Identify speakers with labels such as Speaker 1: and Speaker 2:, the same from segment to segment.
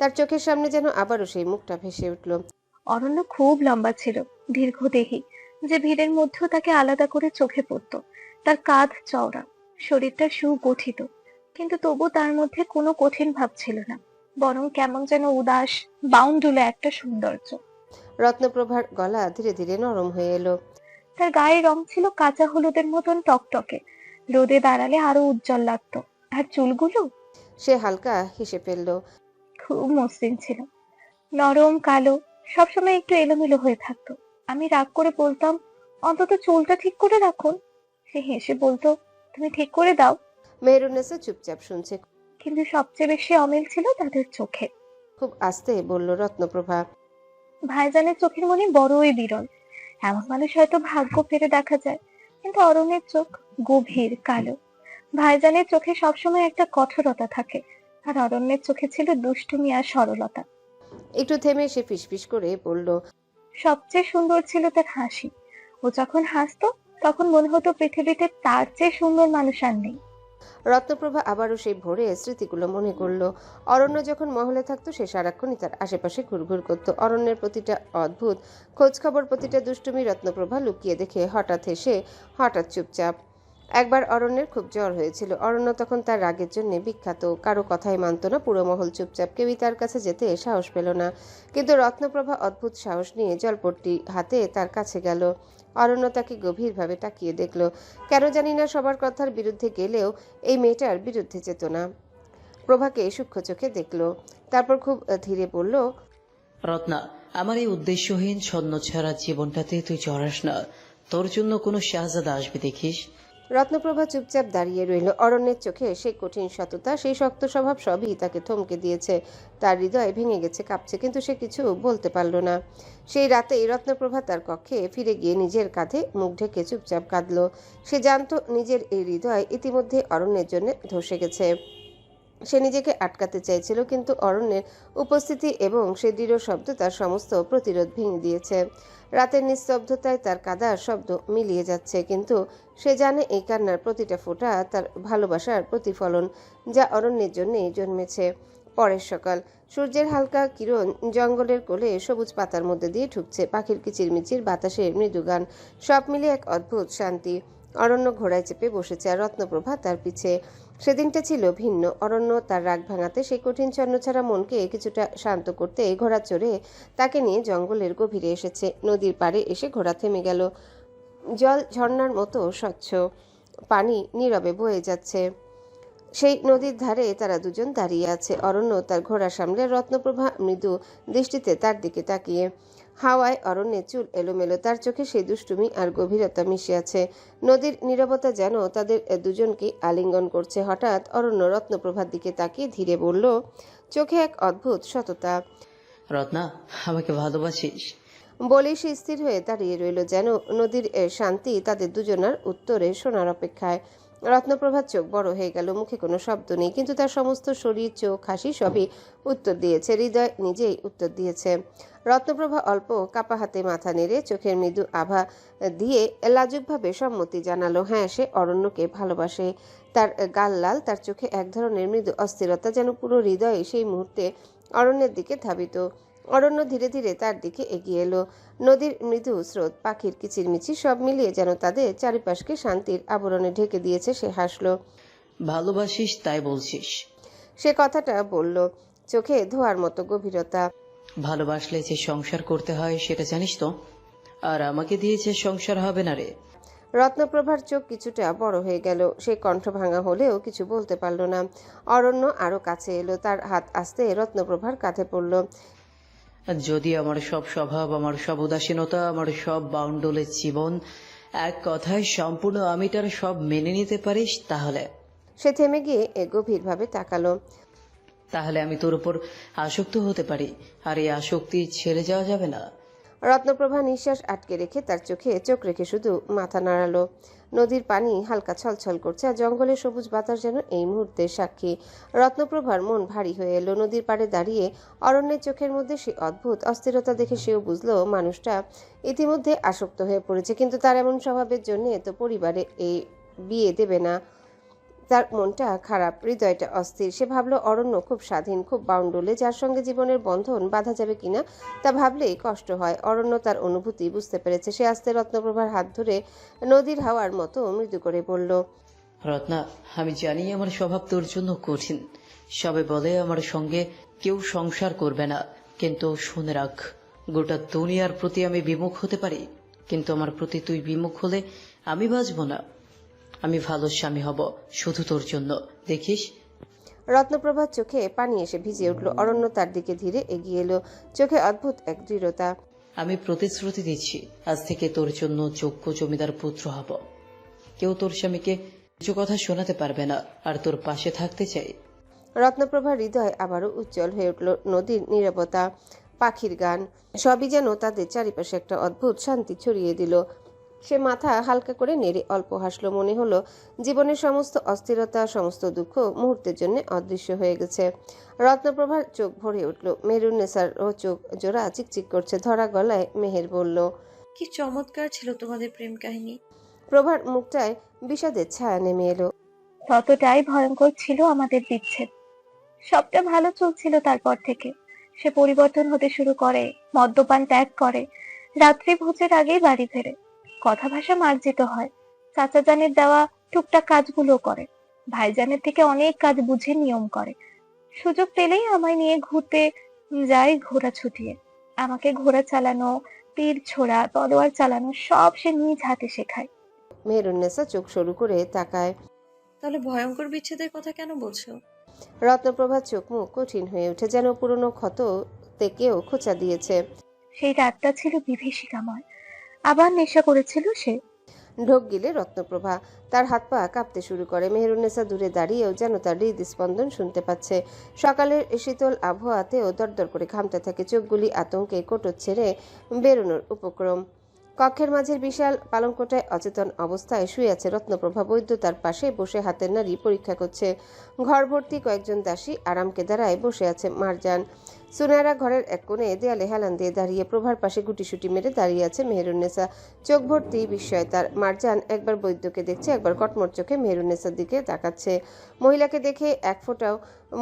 Speaker 1: তার চোখের সামনে যেন আবারও সেই মুখটা ভেসে উঠল।
Speaker 2: অরণ্য খুব লম্বা ছিল, দীর্ঘদেহী, যে ভিড়ের মধ্যেও তাকে আলাদা করে চোখে পড়তো। তার কাঁধ চওড়া, শরীরটা সুগঠিত, কিন্তু তবু তার মধ্যে কোনো কঠিন ভাব ছিল না, বরং কেমন যেন উদাস, বাউন্ডুলে একটা সৌন্দর্য।
Speaker 1: রত্নপ্রভার গলা ধীরে ধীরে নরম হয়ে এলো।
Speaker 2: তার গায়ের রং ছিল কাঁচা হলুদের মতন টকটকে, রোদে দাঁড়ালে আরো উজ্জ্বল লাগতো। আর চুলগুলো
Speaker 1: সে হালকা হেসে ফেলল।
Speaker 2: খুব মসৃণ ছিল, নরম কালো, সবসময় একটু এলোমেলো হয়ে থাকতো। আমি রাগ করে বলতাম, অন্তত চুলটা ঠিক করে রাখুন। সে হেসে বলতো, তুমি ঠিক করে দাও।
Speaker 1: মেহরুন্নেসা চুপচাপ শুনছে।
Speaker 2: কিন্তু সবচেয়ে বেশি অমিল ছিল তাদের চোখে।
Speaker 1: খুব আস্তে বলল রত্নপ্রভা।
Speaker 2: ভাইজানের চোখের মনি বড়ই বিরল, এমন মানুষ হয়তো ভাগ্য ফেরে দেখা যায়। কিন্তু অরণ্যের চোখ গভীর কালো। ভাইজানের চোখে সবসময় একটা কঠোরতা থাকে, আর অরণ্যের চোখে ছিল দুষ্টুমি আর সরলতা।
Speaker 1: একটু থেমে সে ফিসফিস করে বলল,
Speaker 2: সবচেয়ে সুন্দর ছিল তার হাসি। ও যখন হাসতো তখন মনে হতো পৃথিবীতে তার চেয়ে সুন্দর মানুষ আর নেই।
Speaker 1: রত্নপ্রভা আবারও সেই ভোরে স্মৃতিগুলো মনে করলো। অরণ্য যখন মহলে থাকতো সে সারাক্ষণই তার আশেপাশে ঘুরঘুর করতো। অরণ্যের প্রতিটা অদ্ভুত খোঁজ খবর, প্রতিটা দুষ্টুমি রত্নপ্রভা লুকিয়ে দেখে হঠাৎ হেসে, হঠাৎ চুপচাপ। একবার অরণ্যের খুব জ্বর হয়েছিল। অরণ্য তখন তার রাগের জন্য বিখ্যাত, কারো কথাই মানত না, পুরো মহল চুপচাপ, কেউই তার কাছে যেতে সাহস পেল না। কিন্তু রত্নপ্রভা অদ্ভুত সাহস নিয়ে জলপট্টি হাতে তার কাছে গেল। অরণ্য তাকে গভীরভাবে তাকিয়ে দেখল। কেন জানি না সবার কথার বিরুদ্ধে গেলেও এই মেয়েটার বিরুদ্ধে যেত না। প্রভাকে সূক্ষ্ম চোখে দেখল, তারপর খুব ধীরে বলল,
Speaker 3: রত্না, আমার এই উদ্দেশ্যহীন ছন্নছাড়া জীবনটাতে তুই চড়াস না। তোর জন্য কোনো শাহজাদা আসবে দেখিস।
Speaker 1: রত্নপ্রভা চুপচাপ দাঁড়িয়ে রইল। অরণ্যের চোখে সেই কঠিন সততা, সেই শক্ত স্বভাব সবই তাকে থমকে দিয়েছে। তার হৃদয় ভেঙে গেছে, কাঁপছে, কিন্তু সে কিছু বলতে পারল না। সেই রাতেই রত্নপ্রভা তার কক্ষে ফিরে গিয়ে নিজের কাঁধে মুখ ঢেকে চুপচাপ কাঁদল। সে জানত নিজের এই হৃদয় ইতিমধ্যে অরণ্যের জন্য ধসে গেছে। সে নিজেকে আটকাতে চাইছিল, কিন্তু অরণ্যের উপস্থিতি এবং সে দৃঢ় শব্দ তার সমস্ত প্রতিরোধ ভেঙে দিয়েছে। রাতের নিস্তব্ধতায় তার কাদার শব্দ মিলিয়ে যাচ্ছে, কিন্তু সে জানে এই কান্নার প্রতিটা ফোঁটা তার ভালোবাসার প্রতিফলন, যা অরণ্যের জন্যেই জন্মেছে। পরের সকাল, সূর্যের হালকা কিরণ জঙ্গলের কোলে সবুজ পাতার মধ্যে দিয়ে ঢুকছে, পাখির কিচিরমিচির, বাতাসের মৃদু গান, সব মিলিয়ে এক অদ্ভুত শান্তি। অরণ্য ঘোড়ায় চেপে বসেছে আর রত্নপ্রভা তার পিছে। সেদিনটা ছিল ভিন্ন। অরণ্য তার রাগ ভাঙাতে, সেই কঠিন ছন্নছাড়া মনকে কিছুটা শান্ত করতে ঘোড়া চড়ে তাকে নিয়ে জঙ্গলের গভীরে এসেছে। নদীর পাড়ে এসে ঘোড়া থেমে গেল। জল ঝর্ণার মতো স্বচ্ছ, পানি নীরবে বয়ে যাচ্ছে। সেই নদীর ধারে তারা দুজন দাঁড়িয়ে আছে। অরণ্য তার ঘোড়া সামলে, রত্নপ্রভা মৃদু দৃষ্টিতে তার দিকে তাকিয়ে। হাওয়ায় অরণ্যের চুল এলোমেলো, তার চোখে সেই দুষ্টুমি আর গভীরতা মিশে আছে। নদীর নীরবতা যেন তাদের দুজনকে আলিঙ্গন করছে। হঠাৎ অরণ্য রত্নপ্রভার দিকে তাকিয়ে ধীরে বলল, চোখে এক অদ্ভুত সততা।
Speaker 3: রত্না, আমাকে ভালোবাসিস?
Speaker 1: বলেই সে স্থির হয়ে দাঁড়িয়ে রইল, যেন নদীর শান্তি তাদের দুজনার উত্তরে শোনার অপেক্ষায়। রত্নপ্রভার চোখ বড় হয়ে গেল, মুখে কোনো শব্দ নেই, কিন্তু তার সমস্ত শরীর, চোখ, হাসি সবই উত্তর দিয়েছে, হৃদয় নিজেই উত্তর দিয়েছে। রত্নপ্রভা অল্প কাপা হাতে মাথা নেড়ে চোখের মৃদু আভা দিয়ে লাজুকভাবে সম্মতি জানালো। হ্যাঁ, সে অরণ্যকে ভালোবাসে। তার গাল লাল, তার চোখে এক ধরনের মৃদু অস্থিরতা, যেন পুরো হৃদয়ে সেই মুহূর্তে অরণ্যের দিকে ধাবিত। অরণ্য ধীরে ধীরে তার দিকে এগিয়ে এলো। নদীর মৃদু স্রোত, পাখির কিচিরমিচির, সব মিলিয়ে যেন তাদের চারিপাশকে শান্তির আবরণে ঢেকে দিয়েছে। সে হাসল।
Speaker 3: ভালোবাসিস তাই বলছিস?
Speaker 1: সে কথাটা বলল, চোখে ধোয়ার মতো গভীরতা।
Speaker 3: ভালোবাসলে যে সংসার করতে হয় সেটা জানিস তো? আর আমাকে দিয়ে যে সংসার হবে না রে।
Speaker 1: রত্নপ্রভার চোখ কিছুটা বড় হয়ে গেল। সে কণ্ঠ ভাঙা হলেও কিছু বলতে পারল না। অরণ্য আরো কাছে এলো, তার হাত আস্তে রত্নপ্রভার কাঁধে পড়ল।
Speaker 3: যদি আমার সব স্বভাব, আমার সব উদাসীনতা, আমার সব বাউন্ডুলের জীবন, এক কথায় সম্পূর্ণ আমিটার সব মেনে নিতে পারিস, তাহলে
Speaker 1: সে থেমে গিয়ে গভীরভাবে তাকালো।
Speaker 3: তাহলে আমি তোর উপর আসক্ত হতে পারি, আর এই আসক্তি ছেড়ে যাওয়া যাবে না।
Speaker 1: রত্নপ্রভা নিঃশ্বাস আটকে রেখে তার চোখে চোখ রেখে শুধু মাথা নাড়ালো। নদীর পানি হালকা ছলছল করছে, আর জঙ্গলের সবুজ বাতাস যেন এই মুহূর্তের সাক্ষী। রত্নপ্রভার মন ভারী হয়ে এলো। নদীর পাড়ে দাঁড়িয়ে অরণ্যের চোখের মধ্যে সেই অদ্ভুত অস্থিরতা দেখে সেও বুঝলো মানুষটা ইতিমধ্যে আসক্ত হয়ে পড়েছে, কিন্তু তার এমন স্বভাবের জন্য তো পরিবারে এই বিয়ে দেবে না। তার মনটা খারাপ, হৃদয়টা অস্থির। সে ভাবলো অরণ্য খুব স্বাধীন, খুব বাউন্ডুলে, যার সঙ্গে জীবনের বন্ধন বাঁধা যাবে কিনা তা ভাবলেই কষ্ট হয়। অরণ্য তার অনুভূতি বুঝতে পেরেছে। সে আস্তে রত্নপ্রভার হাত ধরে নদীর হাওয়ার মতো মৃদু করে বলল,
Speaker 3: রত্না, আমি জানি আমার স্বভাব তোর জন্য কঠিন। সবাই বলে আমার সঙ্গে কেউ সংসার করবে না, কিন্তু শুনে রাখ, গোটা দুনিয়ার প্রতি আমি বিমুখ হতে পারি, কিন্তু আমার প্রতি তুই বিমুখ হলে আমি বাঁচব না। আমি ভালো স্বামী হব শুধু তোর জন্য, দেখিস।
Speaker 1: রত্নপ্রভার চোখে পানি এসে ভিজে উঠল। অরণ্য তার দিকে ধীরে এগিয়ে এলো, চোখে অদ্ভুত এক দৃঢ়তা।
Speaker 3: আমি প্রতিশ্রুতি দিচ্ছি, আজ থেকে তোর জন্য যোগ্য জমিদার পুত্র হব। কেউ তোর স্বামীকে কিছু কথা শোনাতে পারবে না, আর তোর পাশে থাকতে চাই।
Speaker 1: রত্নপ্রভার হৃদয় আবারও উজ্জ্বল হয়ে উঠল। নদীর নীরবতা, পাখির গান, সবই যেন তাদের চারিপাশে একটা অদ্ভুত শান্তি ছড়িয়ে দিল। সে মাথা হালকা করে নেড়ে অল্প হাসল। মনে হলো জীবনের সমস্ত অস্থিরতা, সমস্ত দুঃখ মুহূর্তের জন্য অদৃশ্য হয়ে গেছে। রত্নপ্রভার চোখ ভরে উঠল। মেহরুন্নেসার ও চোখ জোড়া চিকচিক করছে। ধরা গলায় মেহের বলল,
Speaker 4: কি চমৎকার ছিল তোমাদের প্রেম কাহিনী।
Speaker 1: প্রভার মুখটায় বিষাদের ছায়া নেমে এলো।
Speaker 2: ততটাই ভয়ঙ্কর ছিল আমাদের বিচ্ছেদ। সবটা ভালো চলছিল, তারপর থেকে সে পরিবর্তন হতে শুরু করে, মদ্যপান ত্যাগ করে, রাত্রি ভোজের আগেই বাড়ি ফেরে, কথা ভাষা মার্জিত হয়, চাচা জানের দেওয়া টুকটাক কাজগুলো করে, ভাইজানের থেকে অনেক কাজ বুঝে নিয়ম করে। সুযোগ পেলেই আমায় নিয়ে ঘুরতে যায় ঘোড়া ছুটিয়ে। আমাকে ঘোড়া চালানো, তীর ছোড়া, তলোয়ার চালানো সব সে নিজ হাতে শেখায়।
Speaker 1: মেহরুন্নেসা চোখ সরু করে তাকায়।
Speaker 4: তাহলে ভয়ঙ্কর বিচ্ছেদের কথা কেন বলছো?
Speaker 1: রত্নপ্রভার চোখ মুখ কঠিন হয়ে ওঠে, যেন পুরনো ক্ষততে কেউ খোঁচা দিয়েছে।
Speaker 2: সেই রাতটা ছিল বিভীষিকাময়। আবার নেশা করেছিল সে।
Speaker 1: ঢোক গিলে রত্নপ্রভা। তার হাত পা কাঁপতে শুরু করে। মেহরুন্নেসা দূরে দাঁড়িয়েও যেন তার হৃদস্পন্দন শুনতে পাচ্ছে। সকালের শীতল আবহাওয়াতেও দরদর করে ঘামতে থাকে। চোখগুলি আতঙ্কে কোটর ছেড়ে বেরোনোর উপক্রম। কক্ষের মাঝের বিশাল পালঙ্কটায় অচেতন অবস্থায় শুয়ে আছে রত্নপ্রভা। বৈদ্য তার পাশে বসে হাতের নাড়ি পরীক্ষা করছে। ঘর ভর্তি কয়েকজন দাসী আরাম কেদারায় বসে আছে। মারজান, সুনায়রা ঘরের এক কোণে দেয়ালে হেলান দিয়ে দাঁড়িয়ে। প্রভার পাশে গুটিসুটি মেরে দাঁড়িয়ে আছে মেহরুন্নেসা। চোখ ভর্তি বিস্ময় তার। মারজান একবার বৈদ্যকে দেখছে, একবার কটমট চোখে মেহরুন্নেসার দিকে তাকাচ্ছে। মহিলাকে দেখে এক ফোঁটাও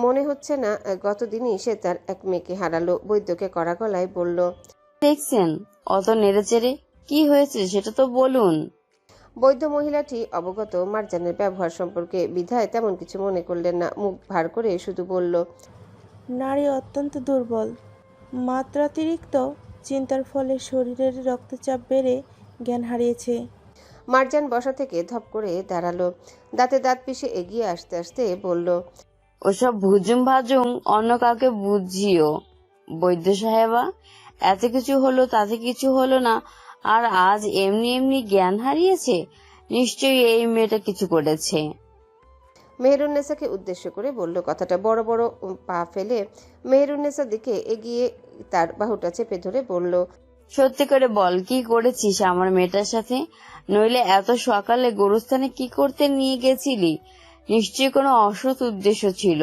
Speaker 1: মনে হচ্ছে না গতদিনই সে তার এক মেয়েকে হারালো। বৈদ্যকে কড়া গলায় বলল,
Speaker 5: দেখছেন অত নেড়েচেড়ে, কি হয়েছে সেটা তো বলুন।
Speaker 1: বৈদ্য মহিলাটি অবগত মারজানের ব্যবহার সম্পর্কে, বিধায় তেমন কিছু মনে করলেন না। মুখ ভার করে শুধু বলল,
Speaker 6: নারী অত্যন্ত দুর্বল। মাত্রাতিরিক্ত চিন্তার ফলে শরীরের রক্তচাপ বেড়ে জ্ঞান হারিয়েছে।
Speaker 1: মারজান বসা থেকে ধপ করে দাঁড়ালো। দাঁতে দাঁত পিষে এগিয়ে আসতে আসতে বলল,
Speaker 5: ওসব ভুজুম ভাজুম অন্য কাউকে বুঝিও বৈদ্য সাহেবা। এত কিছু হলো তাতে কিছু হলো না, আর আজ এমনি এমনি জ্ঞান হারিয়েছে। নিশ্চয়ই এই মেয়েটা কিছু করেছে।
Speaker 1: মেহরুন্নেসাকে উদ্দেশ্য করে বলল কথাটা। বড় বড় পা ফেলে মেহরুন্নেসার দিকে এগিয়ে তার বাহুটা চেপে ধরে বলল,
Speaker 5: সত্যি করে বল, কি করেছিস আমার মেয়েটার সাথে? নইলে এত সকালে গোরস্থানে কি করতে নিয়ে গেছিলি? নিশ্চয়ই কোনো অসৎ উদ্দেশ্য ছিল।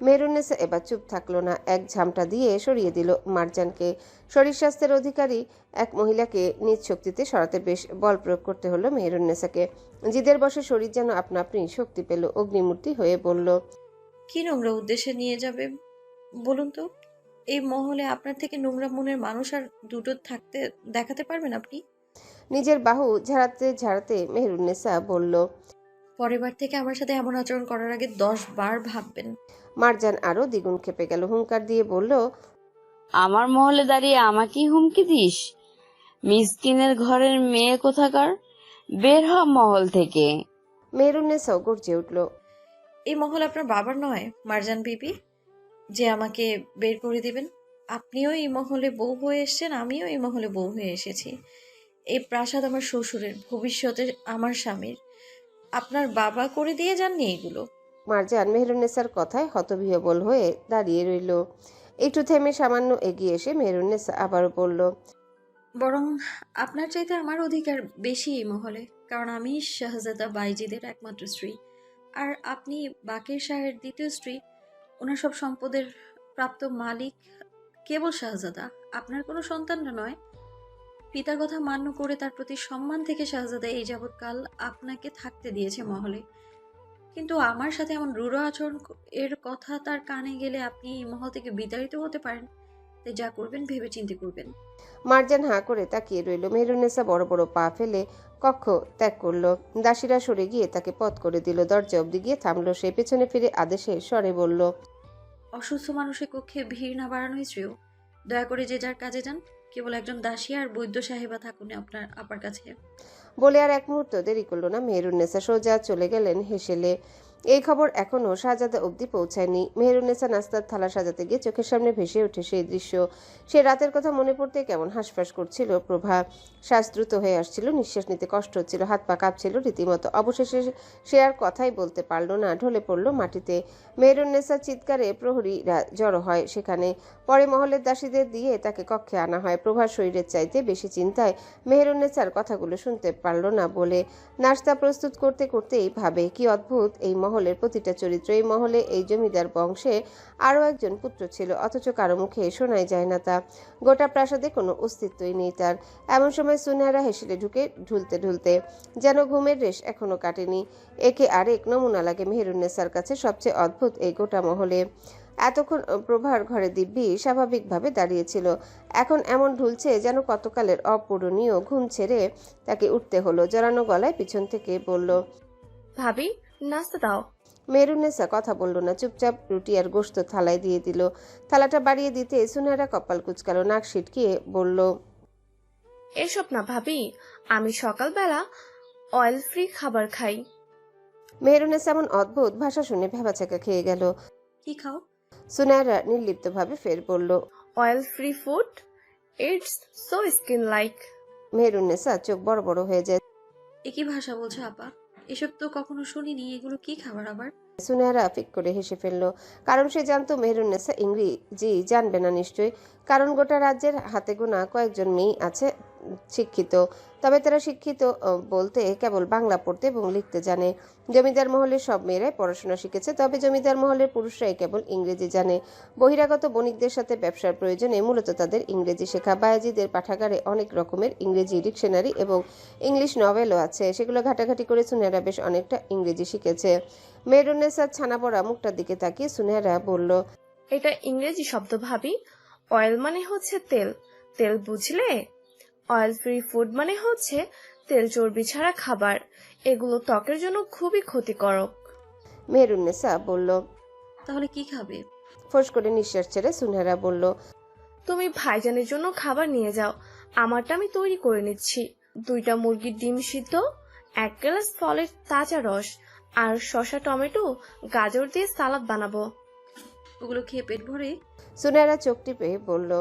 Speaker 1: মেহরুন্নেসা এবার চুপ থাকলো না। এক ঝামটা দিয়ে সরিয়ে দিল মারজানকে। শরীর স্বাস্থ্যের অধিকারী এক মহিলাকে নিজ শক্তিতে সরাতে বেশ বল প্রয়োগ করতে হলো মেহরুন্নেসাকে। জিদের বসে শরীর যেন আপনা আপনি শক্তি পেল। অগ্নিমূর্তি হয়ে বলল,
Speaker 4: কি নোংরা উদ্দেশ্যে নিয়ে যাবে বলুন তো? এই মহলে আপনার থেকে নোংরা মনের মানুষ আর দুটো থাকতে দেখাতে পারবেন আপনি?
Speaker 1: নিজের বাহু ঝাড়াতে ঝাড়াতে মেহরুন্নেসা বলল।
Speaker 4: পরের বার থেকে আমার সাথে এমন আচরণ করার আগে 10 বার ভাববেন।
Speaker 1: মারজান আরো দ্বিগুণ খেপে গেল। হুঙ্কার দিয়ে বলল,
Speaker 5: আমার মহলে দাঁড়িয়ে আমাকেই হুমকি দিস? মিসকিনের ঘরের মেয়ে কোথাকার, বের হ মহল থেকে।
Speaker 1: মেহরুন্নেসাও গর্জে উঠল,
Speaker 4: এই মহল আপনার বাবার নয় মারজান বিবি, যে আমাকে বের করে দিবেন। আপনিও এই মহলে বউ হয়ে এসেছেন, আমিও এই মহলে বউ হয়ে এসেছি। এই প্রাসাদ আমার শ্বশুরের, ভবিষ্যতে আমার স্বামীর। আপনার বাবা করে দিয়ে যাননি এগুলো।
Speaker 1: মারজান মেহরুন্নেসার কথায় হতবিহ্বল হয়ে দাঁড়িয়ে রইল। একটু থেমে সামান্য এগিয়ে এসে মেহরুন্নেসা আবারও বলল,
Speaker 4: বরং আপনার চাইতে আমার অধিকার বেশি এই মহলে, কারণ আমি শাহজাদা বাইজিদের একমাত্র স্ত্রী, আর আপনি বাকের শাহের দ্বিতীয় স্ত্রী। ওনার সব সম্পদের প্রাপ্ত মালিক কেবল শাহজাদা, আপনার কোনো সন্তানরা নয়। পিতার কথা মান্য করে তার প্রতি সম্মান থেকে শাহজাদা এই যাবৎকাল আপনাকে থাকতে দিয়েছে মহলে। কিন্তু আমার সাথে এমন রূঢ় আচরণ এর কথা তার কানে গেলে আপনি এই মহল থেকে বিতাড়িত হতে পারেন। তাই যা করবেন ভেবে চিন্তে করবেন।
Speaker 1: মার্জান হাঁ করে তাকিয়ে রইল। মেহেরুন্নেসা বড় বড় পা ফেলে কক্ষ ত্যাগ করলো। দাসীরা সরে গিয়ে তাকে পথ করে দিল। দরজা অবধি গিয়ে থামলো সে। পেছনে ফিরে আদেশের স্বরে বলল,
Speaker 4: অসুস্থ মানুষের কক্ষে ভিড় না বাড়ানোই শ্রেয়। দয়া করে যে যার কাজে যান। কেবল একজন দাসী আর বৈদ্য সাহেবা থাকুন আপনার আপার কাছে।
Speaker 1: বলে আর এক মুহূর্ত দেরি করলো না। মেহেরুন্নেসা সোজা চলে গেলেন হেসেলে। এই খবর এখনো শাহজাদা অবধি পৌঁছায়নি। মেহেরুন্নেসা নাস্তার থালা সাজাতে গিয়ে চোখের সামনে ভেসে ওঠে সেই দৃশ্য। সে রাতের কথা মনে পড়তে কেমন হাঁসফাঁস করছিল প্রভা। শ্বাস দ্রুত হয়ে আসছিল, নিঃশ্বাস নিতে কষ্ট হচ্ছিল, হাত পা কাঁপছিল রীতিমতো। অবশেষে সে আর কথাই বলতে পারল না, ঢলে পড়ল মাটিতে। মেহেরুন্নেসার চিৎকারে প্রহরীরা জড়ো হয় সেখানে। পরে মহলের দাসীদের দিয়ে তাকে কক্ষে আনা হয়। প্রভার শরীরের চাইতে বেশি চিন্তায় মেহেরুন্নেসার কথাগুলো শুনতে পারল না বলে নাস্তা প্রস্তুত করতে করতেই ভাবে, কি অদ্ভুত এই মহলের প্রতিটা চরিত্র। এই মহলে এই জমিদার বংশে আরও একজন পুত্র ছিল, অথচ কারো মুখে শোনাই যায় না তা। গোটা প্রাসাদে কোনো অস্তিত্বই নেই তার। এমন সময় সুনেহারা হেসেলে ঢুকে ঢুলতে ঢুলতে, যেন ঘুমের রেশ এখনো কাটেনি। একে আরেক নমুনা লাগে মেহেরুন্নেসার কাছে সবচেয়ে অদ্ভুত এই গোটা মহলে। এতক্ষণ প্রভার ঘরে দিব্যি স্বাভাবিকভাবে দাঁড়িয়েছিল, এখন এমন ঢুলছে যেন কতকালের অপূরণীয় ঘুম ছেড়ে তাকে উঠতে হলো। জড়ানো গলায় পিছন থেকে বলল,
Speaker 2: ভাবি, নাস্তা দাও।
Speaker 1: মেহেরুন্নেসা কথা বলল না, চুপচাপ রুটি আর গোশত থালায় দিয়ে দিল। থালাটা বাড়িয়ে দিতে সুনেহারা কপাল কুচকালো, নাক সিটকিয়ে বলল,
Speaker 7: এসব না ভাবি, আমি সকালবেলা অয়েল ফ্রি খাবার খাই।
Speaker 1: মেহেরুন্নেসা এমন অদ্ভুত ভাষা শুনে ভ্যাবাচাকা খেয়ে গেল।
Speaker 4: কি খাও?
Speaker 1: সুনেহারা নির্লিপ্তভাবে ফের বলল,
Speaker 7: oil free food, it's so skin like.
Speaker 1: Meherunnesa চোখ বড় বড় হয়ে যায়।
Speaker 4: একই ভাষা বলছো আপা? এসব তো কখনো শুনিনি। এগুলো কি খাবার আবার?
Speaker 1: সুনেহারা ফিক করে হেসে ফেলল, কারণ সে জানতো মেহেরুন্নেসা ইংরেজি জানবে না নিশ্চয়ই। কারণ গোটা রাজ্যের হাতে গোনা কয়েকজন মেয়ে আছে শিক্ষিত, তবে তারা শিক্ষিত বলতে কেবল বাংলা পড়তে এবং লিখতে জানে। জমিদার মহলের সব মেয়েরাই পড়াশোনা শিখেছে, তবে জমিদার মহলের পুরুষরাই কেবল ইংরেজি জানে। বহিরাগত বণিকদের সাথে ব্যবসার প্রয়োজনে মূলত তাদের ইংরেজি শেখা। বায়াজিদের পাঠাগারে অনেক রকমের ইংরেজি ডিকশনারি এবং ইংলিশ নভেলও আছে, সেগুলো ঘাটাঘাটি করে সুনেহারা বেশ অনেকটা ইংরেজি শিখেছে। মেহেরুন্নেসার ছানা পড়া মুখটার দিকে তাকিয়ে সুনেহারা বলল,
Speaker 7: এটা ইংরেজি শব্দ ভাবি। অয়েল মানে হচ্ছে তেল, তেল বুঝলে? অয়েল ফ্রি ফুড মানে হচ্ছে তেল চর্বি ছাড়া খাবার। এগুলো ত্বকের জন্য খুবই ক্ষতিকারক।
Speaker 1: মেহেরুন্নেসা বলল।
Speaker 4: তাহলে কি খাবে?
Speaker 1: ফোঁস করে নিঃশ্বাস ছেড়ে সুনেহারা বলল,
Speaker 7: তুমি ভাইজানের জন্য খাবার নিয়ে যাও, আমারটা আমি তৈরি করে নিচ্ছি। 2টা মুরগির ডিম সিদ্ধ, 1 গ্লাস ফলের তাজা রস, আর শসা, টমেটো, গাজর দিয়ে সালাদ বানাবো।
Speaker 4: ওগুলো খেয়ে পেট ভরে?
Speaker 1: সুনেহারা চোখ টিপে বলল,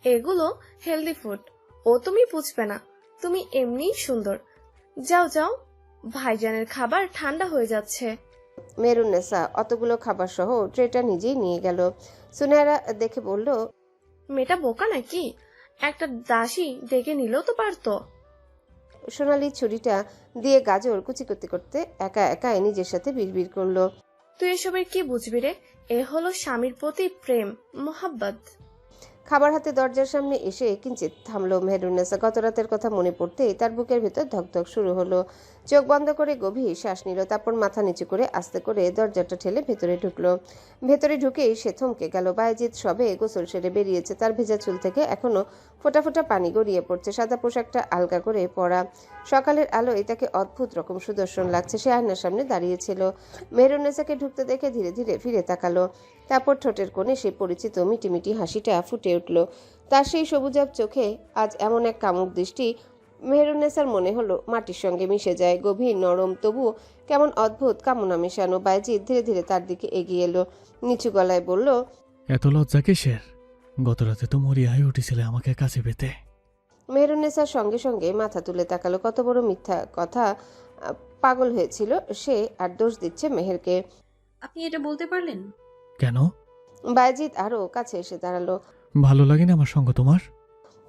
Speaker 7: এগুলো হেলদি ফুড। ও তুমি বুঝবে না, তুমি এমনিই সুন্দর। যাও যাও, ভাইজানের খাবার ঠান্ডা হয়ে যাচ্ছে।
Speaker 1: মেহেরুন্নেসা অতগুলো খাবার সহ ট্রেটা নিজেই নিয়ে গেল। সুনেহারা দেখে বলল,
Speaker 7: মেয়েটা বোকা নাকি? একটা দাসী ডেকে নিলেও তো পারতো।
Speaker 1: সোনালি ছুরিটা দিয়ে গাজর কুচি করতে করতে একা একাই নিজের সাথে বিড়বিড় করলো,
Speaker 7: তুই এসবের কি বুঝবি রে? এ হলো স্বামীর প্রতি প্রেম, মোহাব্বত।
Speaker 1: খাবার হাতে দরজার সামনে এসে কিঞ্চিত থামলো মেহেরুন্নেসা। গত রাতের কথা মনে পড়তেই তার বুকের ভেতর ধকধক শুরু হলো। চোখ বন্ধ করে গভীর শ্বাস নিল, তারপর মাথা নিচু করে আস্তে করে দরজাটা ঠেলে ভেতরে ঢুকলো। ভেতরে ঢুকেই সে থমকে গেল। বায়েজিদ সবে গোসল সেরে বেরিয়েছে, তার ভেজা চুল থেকে এখনো ফোঁটা ফোঁটা পানি গড়িয়ে পড়ছে। সাদা পোশাকটা আলগা করে পরা, সকালের আলোয় তাকে অদ্ভুত রকম সুদর্শন লাগছে। সে আয়নার সামনে দাঁড়িয়েছিল। মেহেরুন্নেসাকে ঢুকতে দেখে ধীরে ধীরে ফিরে তাকালো, তারপর ঠোঁটের কোণে সেই পরিচিত মিটিমিটি হাসিটা ফুটে উঠল। তার সেই সবুজাব চোখে আজ এমন এক কামুক দৃষ্টি, মেহেরুন্নেসার মনে হলো মাটির সঙ্গে মিশে যায়। গভীর নরম, তবুও কেমন অদ্ভুত কামনা মেশানো। বায়েজিদ ধীরে ধীরে তার দিকে এগিয়ে এলো, নিচু গলায় বলল,
Speaker 8: এত লজ্জা কিসের? গত রাতে তো মরিয়া হয়ে উঠেছিলে আমাকে কাছে পেতে।
Speaker 1: মেহেরুন্নেসার সঙ্গে সঙ্গে মাথা তুলে তাকালো। কত বড় মিথ্যা কথা! পাগল হয়েছিল সে, আর দোষ দিচ্ছে মেহেরকে।
Speaker 4: আপনি এটা বলতে পারলেন?
Speaker 8: কেন?
Speaker 1: বায়েজিদ আরো কাছে এসে দাঁড়ালো।
Speaker 8: ভালো লাগে না আমার সঙ্গ তোমার?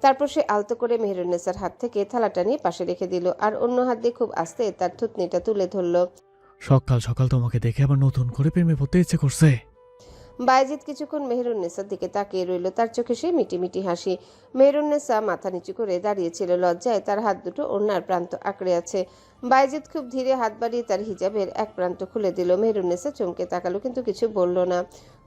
Speaker 1: তারপর সে আলতো করে মেহেরুন্নেসার হাত থেকে থালাটা নিয়ে পাশে রেখে দিল, আর অন্য হাত দিয়ে খুব আস্তে তার থুতনিটা তুলে ধরল।
Speaker 8: সকাল সকাল তোমাকে দেখে আবার নতুন করে প্রেমে পড়তে ইচ্ছে করছে।
Speaker 1: বাইজিদ কিছুক্ষণ মেহেরুন্নেসার দিকে তাকিয়ে রইল, তার চোখে সে মিটিমিটি হাসি। মেহেরুন্নেসা মাথা নিচু করে দাঁড়িয়েছিল, লজ্জায় তার হাত দুটো ওড়নার প্রান্ত আঁকড়ে আছে। বাইজিদ খুব ধীরে হাত বাড়িয়ে তার হিজাবের এক প্রান্ত খুলে দিল। মেহেরুন্নেসা চমকে তাকালো, কিন্তু কিছু বলল না।